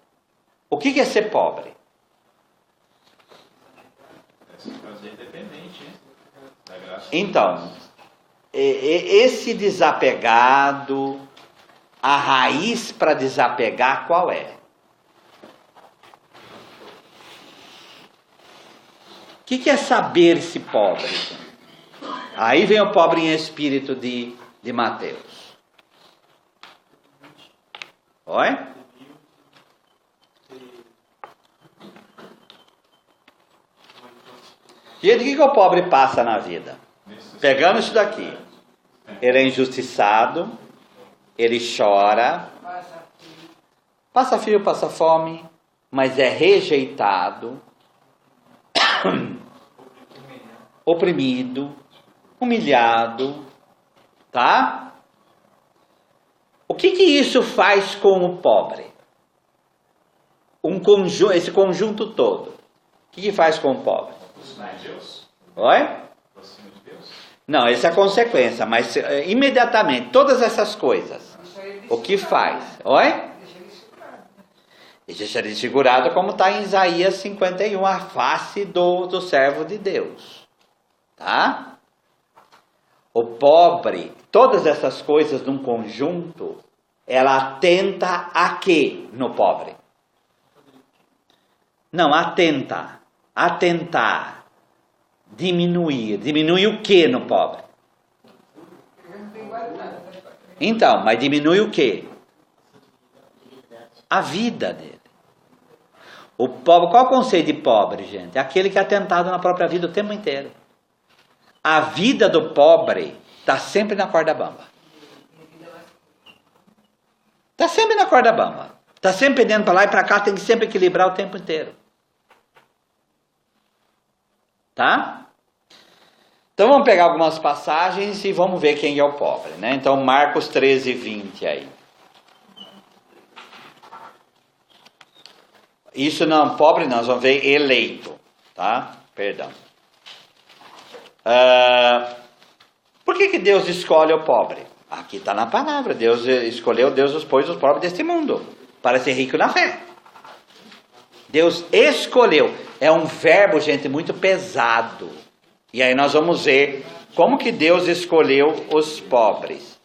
O que é ser pobre? É se fazer dependente, hein? Da graça. Então, esse desapegado, a raiz para desapegar qual é? O que é saber-se pobre? Aí vem o pobre em espírito de Mateus. Oi? Gente, o que o pobre passa na vida? Pegando isso daqui. Ele é injustiçado, ele chora, passa frio, passa fome, mas é rejeitado, oprimido, humilhado, tá? O que isso faz com o pobre? Esse conjunto todo. O que faz com o pobre? Aproximar de Deus? Oi? Aproxima de Deus? Não, essa é a consequência, mas imediatamente, todas essas coisas, o que faz? Oi? Deixa ele segurado, como está em Isaías 51, a face do servo de Deus. Tá? O pobre, todas essas coisas num conjunto, ela atenta a quê no pobre? Não, atentar, diminuir o que no pobre? Então, mas diminui o que? A vida dele. O pobre, qual é o conceito de pobre, gente? É aquele que é atentado na própria vida o tempo inteiro. A vida do pobre está sempre na corda bamba. Está sempre na corda bamba. Está sempre perdendo para lá e para cá, tem que sempre equilibrar o tempo inteiro. Tá? Então vamos pegar algumas passagens e vamos ver quem é o pobre, né? Então Marcos 13, 20 aí. Isso não, pobre não, nós vamos ver eleito, tá? Perdão. Por que Deus escolhe o pobre? Aqui está na palavra, Deus escolheu, Deus os pôs os pobres deste mundo, para ser rico na fé. Deus escolheu. É um verbo, gente, muito pesado. E aí nós vamos ver como que Deus escolheu os pobres.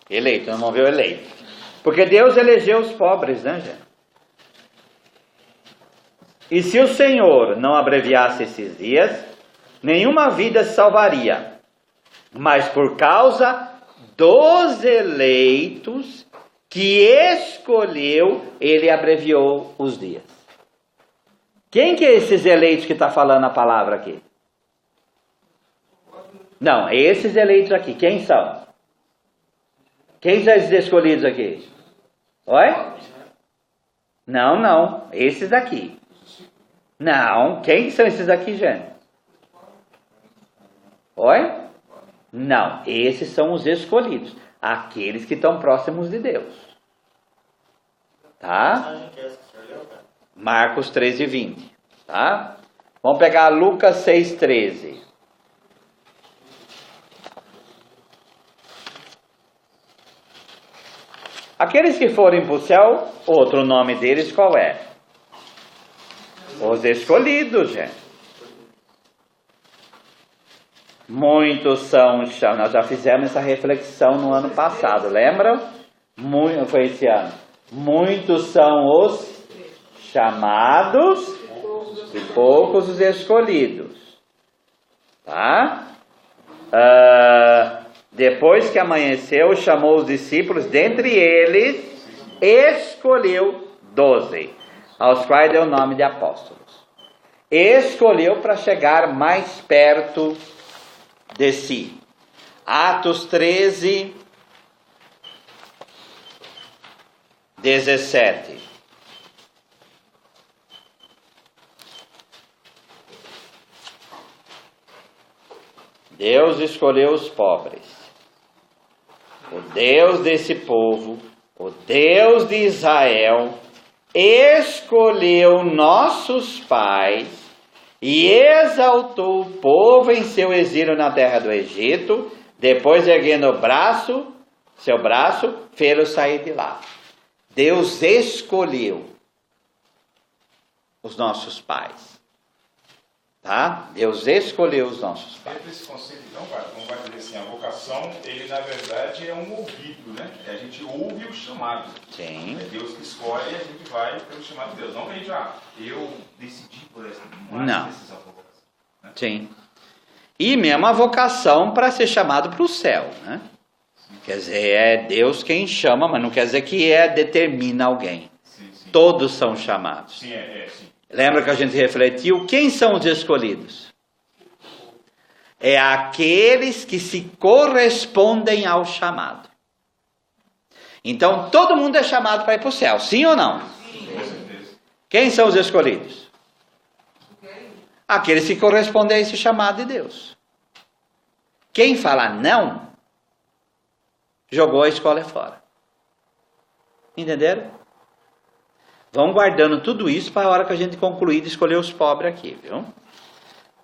Eleito, nós vamos ver o eleito. Porque Deus elegeu os pobres, né, gente? E se o Senhor não abreviasse esses dias, nenhuma vida se salvaria. Mas por causa dos eleitos que escolheu, ele abreviou os dias. Quem que é esses eleitos que está falando a palavra aqui? Não, esses eleitos aqui, quem são? Quem são esses escolhidos aqui? Oi? Não, esses daqui. Não, quem são esses aqui, gente? Oi? Não, esses são os escolhidos. Aqueles que estão próximos de Deus. Tá? Marcos 13:20. Tá? Vamos pegar Lucas 6:13. Aqueles que forem para o céu, outro nome deles qual é? Os escolhidos, gente. Muitos são chamados. Nós já fizemos essa reflexão no ano passado, lembram? Foi esse ano. Muitos são os chamados e poucos os escolhidos. Tá? Depois que amanheceu, chamou os discípulos, dentre eles, escolheu 12, aos quais deu o nome de apóstolos. Escolheu para chegar mais perto de si. Atos 13, 17. Deus escolheu os pobres. O Deus desse povo, o Deus de Israel, escolheu nossos pais e exaltou o povo em seu exílio na terra do Egito, depois erguendo seu braço, fê-los sair de lá. Deus escolheu os nossos pais. Tá? Deus escolheu os nossos pais. Dentro desse conceito, então, como vai dizer assim, a vocação, ele na verdade é um ouvido, né? A gente ouve o chamado. Sim. É Deus que escolhe e a gente vai pelo chamado de Deus. Não que a gente, eu decidi por essa. Não. Decisão por vocação, né? Sim. E mesmo a vocação para ser chamado para o céu, né? Quer dizer, é Deus quem chama, mas não quer dizer que determina alguém. Sim. Todos são chamados. Sim, sim. Lembra que a gente refletiu? Quem são os escolhidos? É aqueles que se correspondem ao chamado. Então, todo mundo é chamado para ir para o céu, sim ou não? Sim. Com certeza. Quem são os escolhidos? Aqueles que correspondem a esse chamado de Deus. Quem fala não, jogou a escola fora. Entenderam? Vão guardando tudo isso para a hora que a gente concluir de escolher os pobres aqui, viu?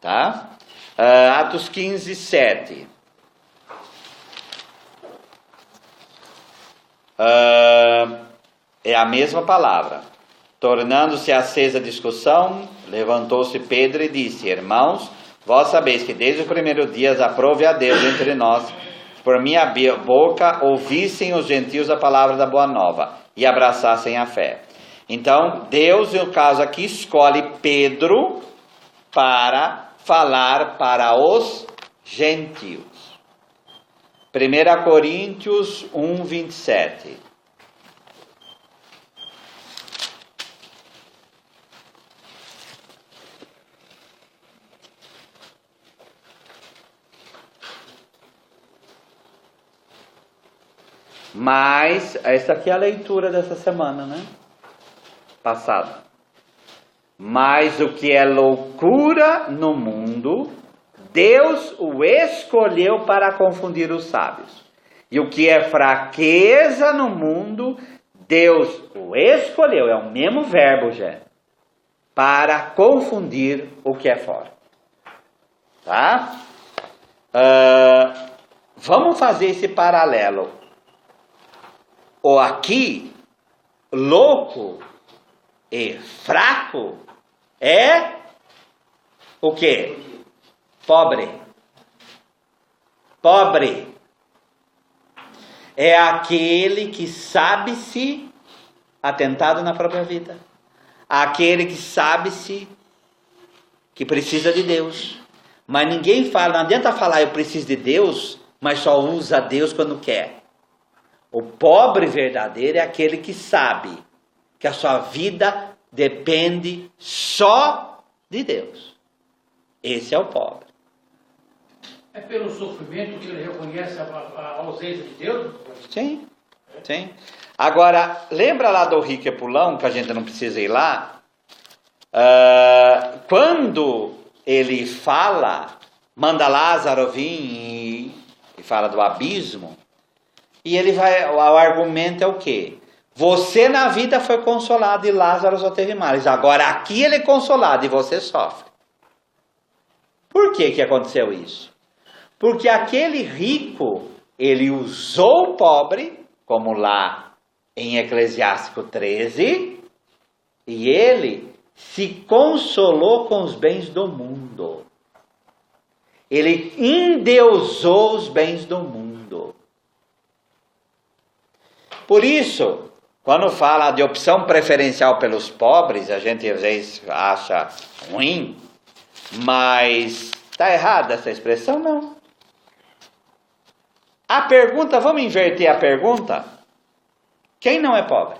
Tá? Atos 15, 7. É a mesma palavra. Tornando-se acesa a discussão, levantou-se Pedro e disse: Irmãos, vós sabeis que desde o primeiro dia aprove a Deus entre nós, que por minha boca ouvissem os gentios a palavra da boa nova e abraçassem a fé. Então, Deus, no caso aqui, escolhe Pedro para falar para os gentios. 1 Coríntios 1, 27. Mas, essa aqui é a leitura dessa semana, né? Passada. Mas o que é loucura no mundo, Deus o escolheu para confundir os sábios. E o que é fraqueza no mundo, Deus o escolheu, é o mesmo verbo já, para confundir o que é forte. Tá? vamos fazer esse paralelo. O aqui, louco e fraco, é o quê? Pobre. Pobre é aquele que sabe-se atentado na própria vida. Aquele que sabe-se que precisa de Deus. Mas ninguém fala, não adianta falar eu preciso de Deus, mas só usa Deus quando quer. O pobre verdadeiro é aquele que sabe que a sua vida depende só de Deus. Esse é o pobre. É pelo sofrimento que ele reconhece a ausência de Deus? Sim, sim. Agora, lembra lá do rico e pulão, que a gente não precisa ir lá? Quando ele fala, manda Lázaro vir e fala do abismo, e ele vai, o argumento é o quê? Você na vida foi consolado e Lázaro só teve males. Agora aqui ele é consolado e você sofre. Por que aconteceu isso? Porque aquele rico, ele usou o pobre, como lá em Eclesiástico 13, e ele se consolou com os bens do mundo. Ele endeusou os bens do mundo. Por isso, quando fala de opção preferencial pelos pobres, a gente às vezes acha ruim, mas está errada essa expressão? Não. A pergunta, vamos inverter a pergunta? Quem não é pobre?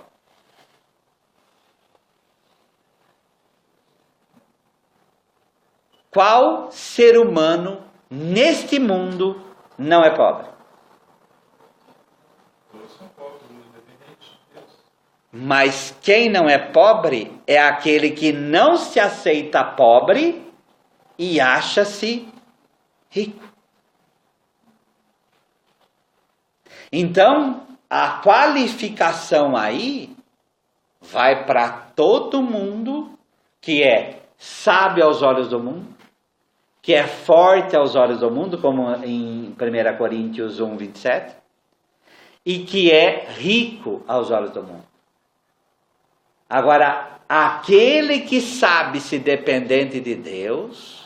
Qual ser humano neste mundo não é pobre? Todos são pobres, independente de Deus. Mas quem não é pobre é aquele que não se aceita pobre e acha-se rico. Então, a qualificação aí vai para todo mundo que é sábio aos olhos do mundo, que é forte aos olhos do mundo, como em 1 Coríntios 1, 27, e que é rico aos olhos do mundo. Agora, aquele que sabe-se dependente de Deus,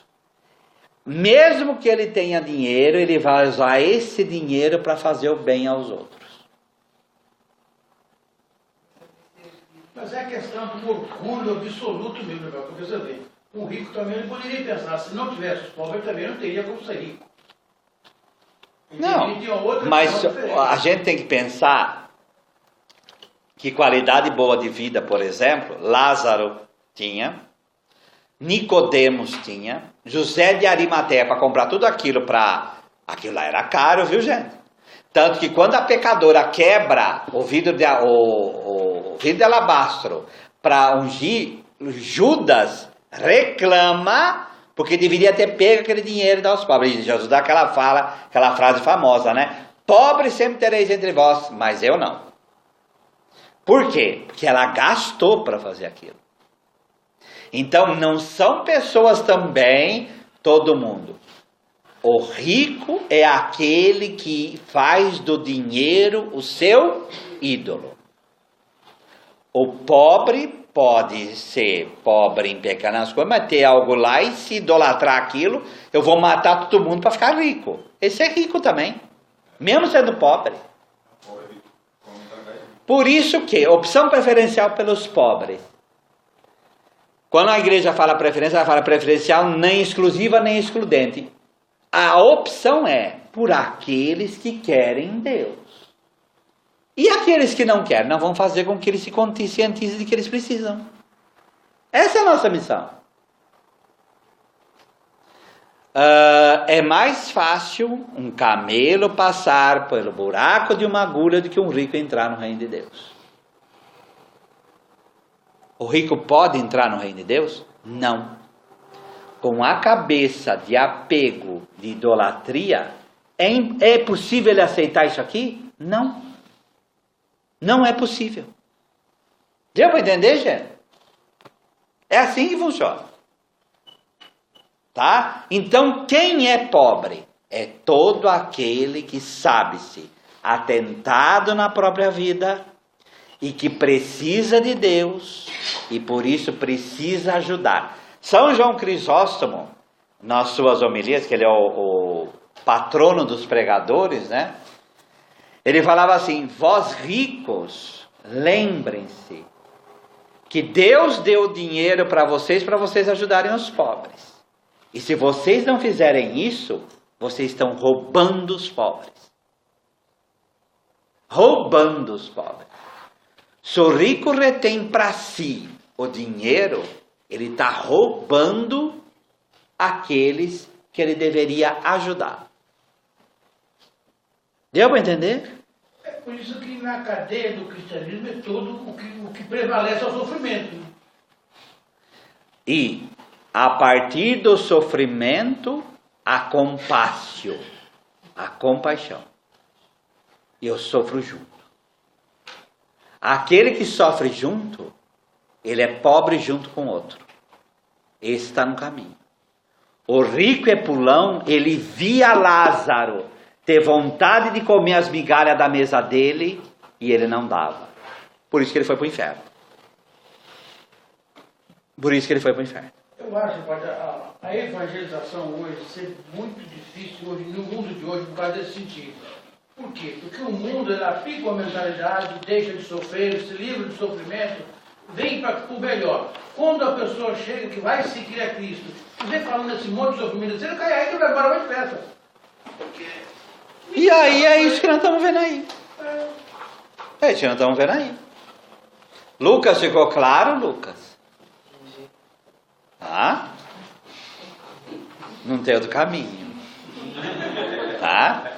mesmo que ele tenha dinheiro, ele vai usar esse dinheiro para fazer o bem aos outros. Mas é a questão do orgulho absoluto mesmo, porque você vê, um rico também ele poderia pensar, se não tivesse os pobres, ele também não teria como ser rico. Não, mas a gente tem que pensar que qualidade boa de vida, por exemplo, Lázaro tinha, Nicodemos tinha, José de Arimateia para comprar tudo aquilo aquilo lá era caro, viu gente? Tanto que quando a pecadora quebra o vidro de alabastro para ungir, Judas reclama porque deveria ter pego aquele dinheiro e dar aos pobres. E Jesus dá aquela frase famosa, né? Pobre sempre tereis entre vós, mas eu não. Por quê? Porque ela gastou para fazer aquilo. Então não são pessoas também, todo mundo. O rico é aquele que faz do dinheiro o seu ídolo. O pobre pode ser pobre em pequenas coisas, mas ter algo lá e se idolatrar aquilo, eu vou matar todo mundo para ficar rico. Esse é rico também, mesmo sendo pobre. Por isso que opção preferencial pelos pobres. Quando a igreja fala preferência, ela fala preferencial nem exclusiva nem excludente. A opção é por aqueles que querem Deus. E aqueles que não querem, não vão fazer com que eles se conscientizem de que eles precisam. Essa é a nossa missão. É mais fácil um camelo passar pelo buraco de uma agulha do que um rico entrar no reino de Deus. O rico pode entrar no reino de Deus? Não. Com a cabeça de apego, de idolatria, é possível ele aceitar isso aqui? Não. Não é possível. Deu para entender, gente? É assim que funciona. Tá? Então, quem é pobre? é todo aquele que sabe-se atentado na própria vida e que precisa de Deus e por isso precisa ajudar. São João Crisóstomo, nas suas homilias, que ele é o patrono dos pregadores, né? Ele falava assim: vós ricos, lembrem-se que Deus deu dinheiro para vocês ajudarem os pobres. E se vocês não fizerem isso, vocês estão roubando os pobres. Roubando os pobres. Se o rico retém para si o dinheiro, ele está roubando aqueles que ele deveria ajudar. Deu para entender? É por isso que na cadeia do cristianismo é todo o que prevalece é o sofrimento. E a partir do sofrimento, a compaixão. A compaixão. Eu sofro junto. Aquele que sofre junto, ele é pobre junto com o outro. Esse está no caminho. O rico e pulão, ele via Lázaro ter vontade de comer as migalhas da mesa dele e ele não dava. Por isso que ele foi para o inferno. Por isso que ele foi para o inferno. Eu acho, padre, a evangelização hoje ser muito difícil hoje, no mundo de hoje por causa desse sentido. Por quê? Porque o mundo ele aplica uma mentalidade, deixa de sofrer, se livra do sofrimento, vem para o melhor. Quando a pessoa chega que vai seguir a Cristo, você falando desse monte de sofrimento, você não cai aí que vai embora mais depressa. E aí é isso que nós estamos vendo aí. É isso que nós estamos vendo aí. Lucas, ficou claro, Lucas? Tá? Não tem outro caminho. Tá?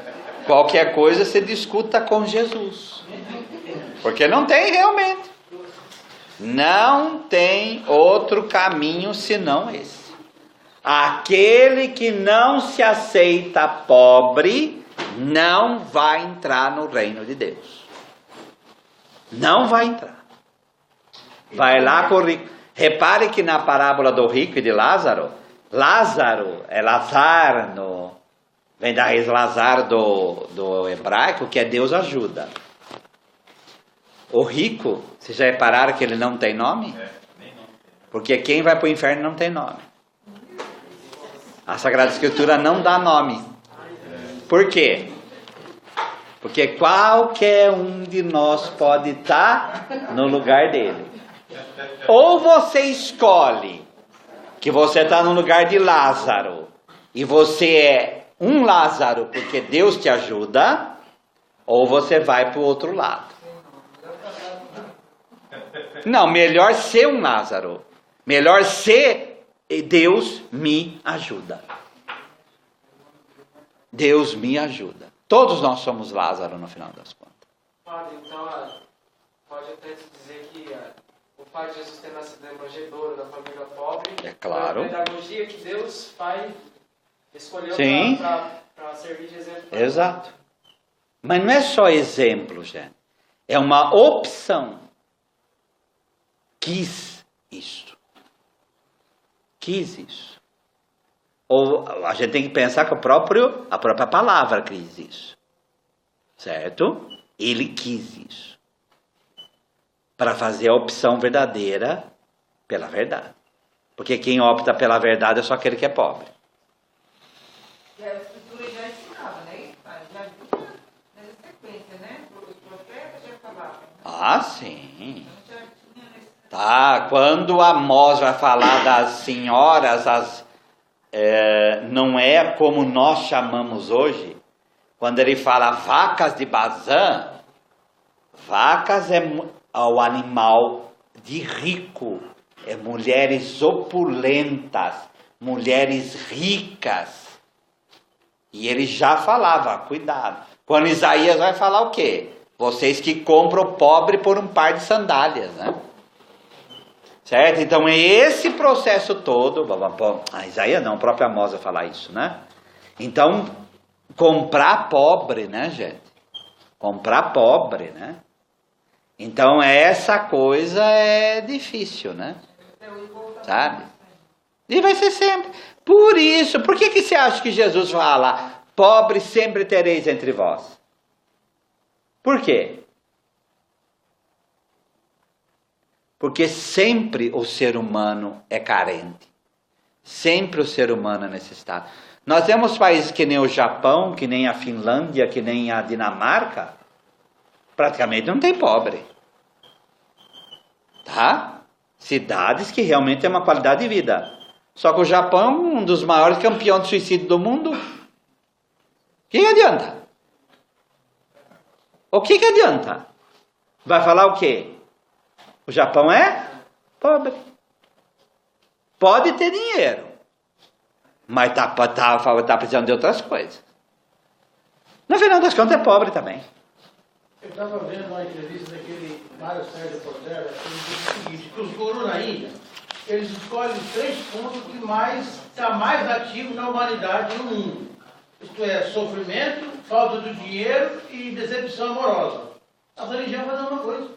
Qualquer coisa você discuta com Jesus. Porque não tem realmente. Não tem outro caminho senão esse. Aquele que não se aceita pobre não vai entrar no reino de Deus. Não vai entrar. Vai lá com o rico. Repare que na parábola do rico e de Lázaro, Lázaro é Lazarno, vem da raiz Lazar do hebraico, que é Deus ajuda. O rico, vocês já repararam que ele não tem nome? Porque quem vai para o inferno não tem nome. A Sagrada Escritura não dá nome. Por quê? Porque qualquer um de nós pode estar no lugar dele. Ou você escolhe que você está no lugar de Lázaro e você é um Lázaro porque Deus te ajuda, ou você vai para o outro lado. Não, melhor ser um Lázaro. Melhor ser Deus me ajuda. Deus me ajuda. Todos nós somos Lázaro no final das contas. Padre, então pode até se dizer que o Pai de Jesus ter nascido na manjedoura da família pobre. É claro. Foi a pedagogia que Deus Pai escolheu para servir de exemplo. Exato. Mas não é só exemplo, gente. É uma opção. Quis isso. Quis isso. Ou a gente tem que pensar que a própria palavra quis isso. Certo? Ele quis isso. Para fazer a opção verdadeira pela verdade. Porque quem opta pela verdade é só aquele que é pobre. E a Escritura já ensinava, né? Já vinha nessa sequência, né? Os profetas já falavam. Ah, sim. Então já tinha nesse... Tá, quando Amós vai falar das senhoras, não é como nós chamamos hoje. Quando ele fala vacas de Bazã, vacas é o animal de rico, é mulheres opulentas, mulheres ricas. E ele já falava, cuidado. Quando Isaías vai falar o quê? Vocês que compram o pobre por um par de sandálias, né? Certo? Então é esse processo todo. Isaías não, o próprio Amós vai falar isso, né? Então, comprar pobre, né, gente? Comprar pobre, né? Então essa coisa é difícil, né? Sabe? E vai ser sempre. Por isso, por que você acha que Jesus fala Pobres sempre tereis entre vós. Por quê? Porque sempre o ser humano é carente. Sempre o ser humano é necessitado. Nós temos países que nem o Japão, que nem a Finlândia, que nem a Dinamarca, praticamente não tem pobre. Tá? Cidades que realmente têm uma qualidade de vida. Só que o Japão é um dos maiores campeões de suicídio do mundo. O que adianta? O que adianta? Vai falar o quê? O Japão é pobre. Pode ter dinheiro, mas tá precisando de outras coisas. No final das contas é pobre também. Eu estava vendo uma entrevista daquele Mário Sérgio Portela, ele disse o seguinte, que os gurus na Índia, eles escolhem 3 pontos que está mais ativo na humanidade e no mundo. Isto é, sofrimento, falta do dinheiro e decepção amorosa. A religião faz a mesma coisa.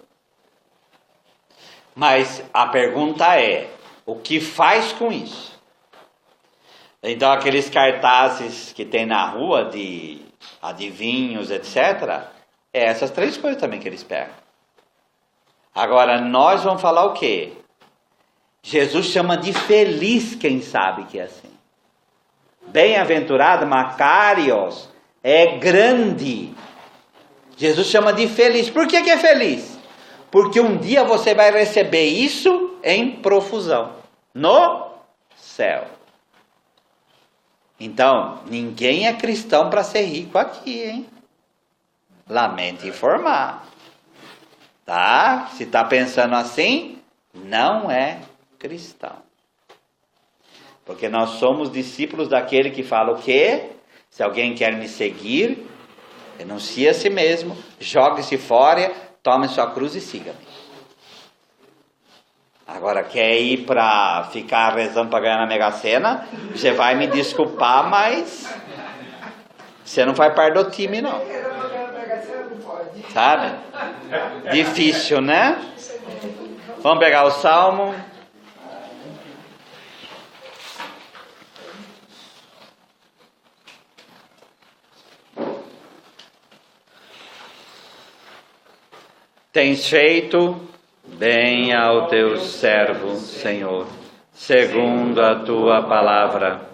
Mas a pergunta é, o que faz com isso? Então aqueles cartazes que tem na rua de adivinhos, etc., é essas 3 coisas também que eles pegam. Agora, nós vamos falar o quê? Jesus chama de feliz quem sabe que é assim. Bem-aventurado, Macarios, é grande. Jesus chama de feliz. Por que é feliz? Porque um dia você vai receber isso em profusão. No céu. Então, ninguém é cristão para ser rico aqui, hein? Lamento informar. Tá? Se está pensando assim, não é cristão. Porque nós somos discípulos daquele que fala o quê? Se alguém quer me seguir, renuncie a si mesmo, jogue-se fora, tome sua cruz e siga-me. Agora, quer ir para ficar rezando para ganhar na Mega Sena? Você vai me desculpar, mas você não faz parte do time, não. Sabe? Difícil, né? Vamos pegar o Salmo. Tens feito bem ao teu servo, Senhor, segundo a tua palavra.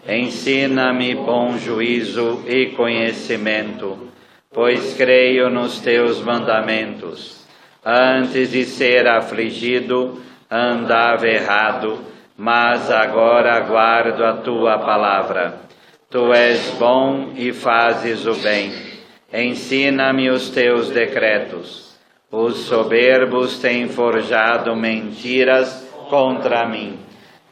Ensina-me bom juízo e conhecimento, pois creio nos teus mandamentos. Antes de ser afligido, andava errado, mas agora guardo a tua palavra. Tu és bom e fazes o bem. Ensina-me os teus decretos. Os soberbos têm forjado mentiras contra mim.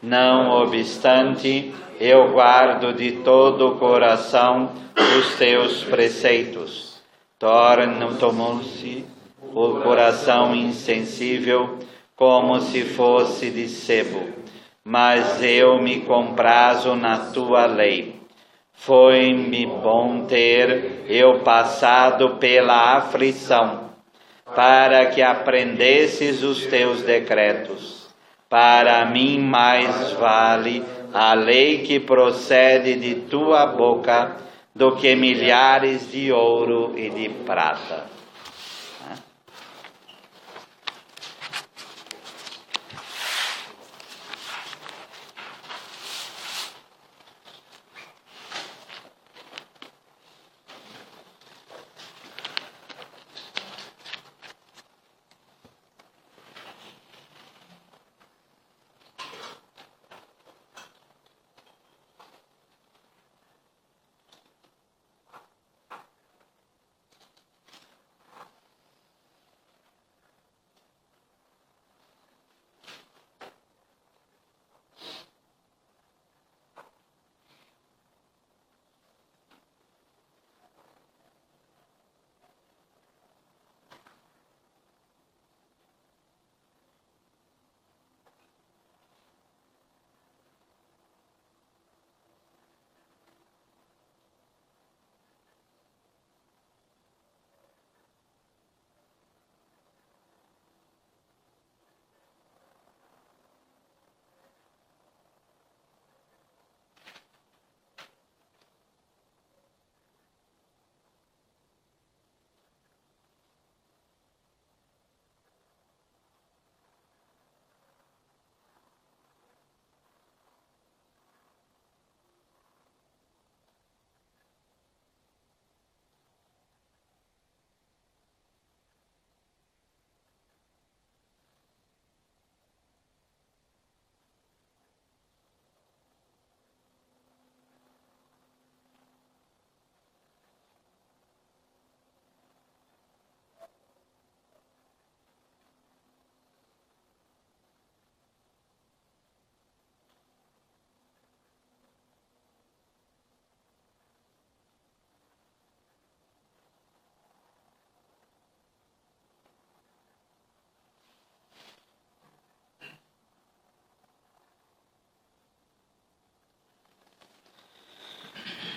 Não obstante, eu guardo de todo o coração os teus preceitos. Tornou-se o coração insensível como se fosse de sebo, mas eu me comprazo na tua lei. Foi-me bom ter eu passado pela aflição, para que aprendesses os teus decretos. Para mim mais vale a lei que procede de tua boca do que milhares de ouro e de prata.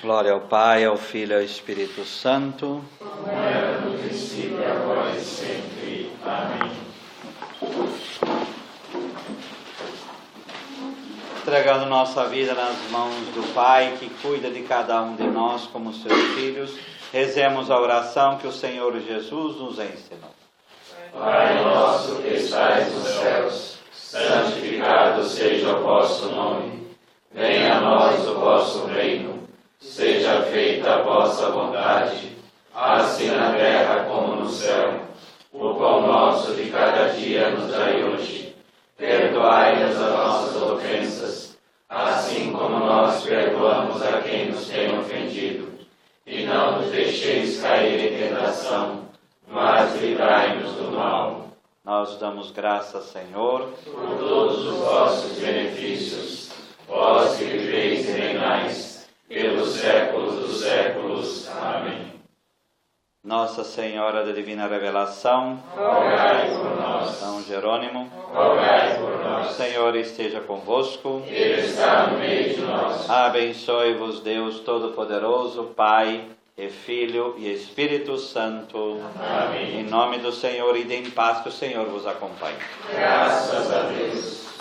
Glória ao Pai, ao Filho e ao Espírito Santo. Como era no princípio, agora e sempre. Amém. Entregando nossa vida nas mãos do Pai, que cuida de cada um de nós como seus filhos, rezemos a oração que o Senhor Jesus nos ensinou. Pai nosso que estais nos céus, santificado seja o vosso nome. Venha a nós o vosso reino. Seja feita a vossa vontade, assim na terra como no céu. O pão nosso de cada dia nos dai hoje. Perdoai-nos as nossas ofensas, assim como nós perdoamos a quem nos tem ofendido. E não nos deixeis cair em tentação, mas livrai-nos do mal. Nós damos graças, Senhor, Por todos os vossos benefícios, vós que viveis e reinais, pelos séculos dos séculos. Amém. Nossa Senhora da Divina Revelação, Rogai por nós. São Jerônimo, Rogai por o nós. Senhor esteja convosco. Ele está no meio de nós. Abençoe-vos Deus Todo-Poderoso, Pai e Filho e Espírito Santo. Amém. Em nome do Senhor, ide em paz, que o Senhor vos acompanhe. Graças a Deus.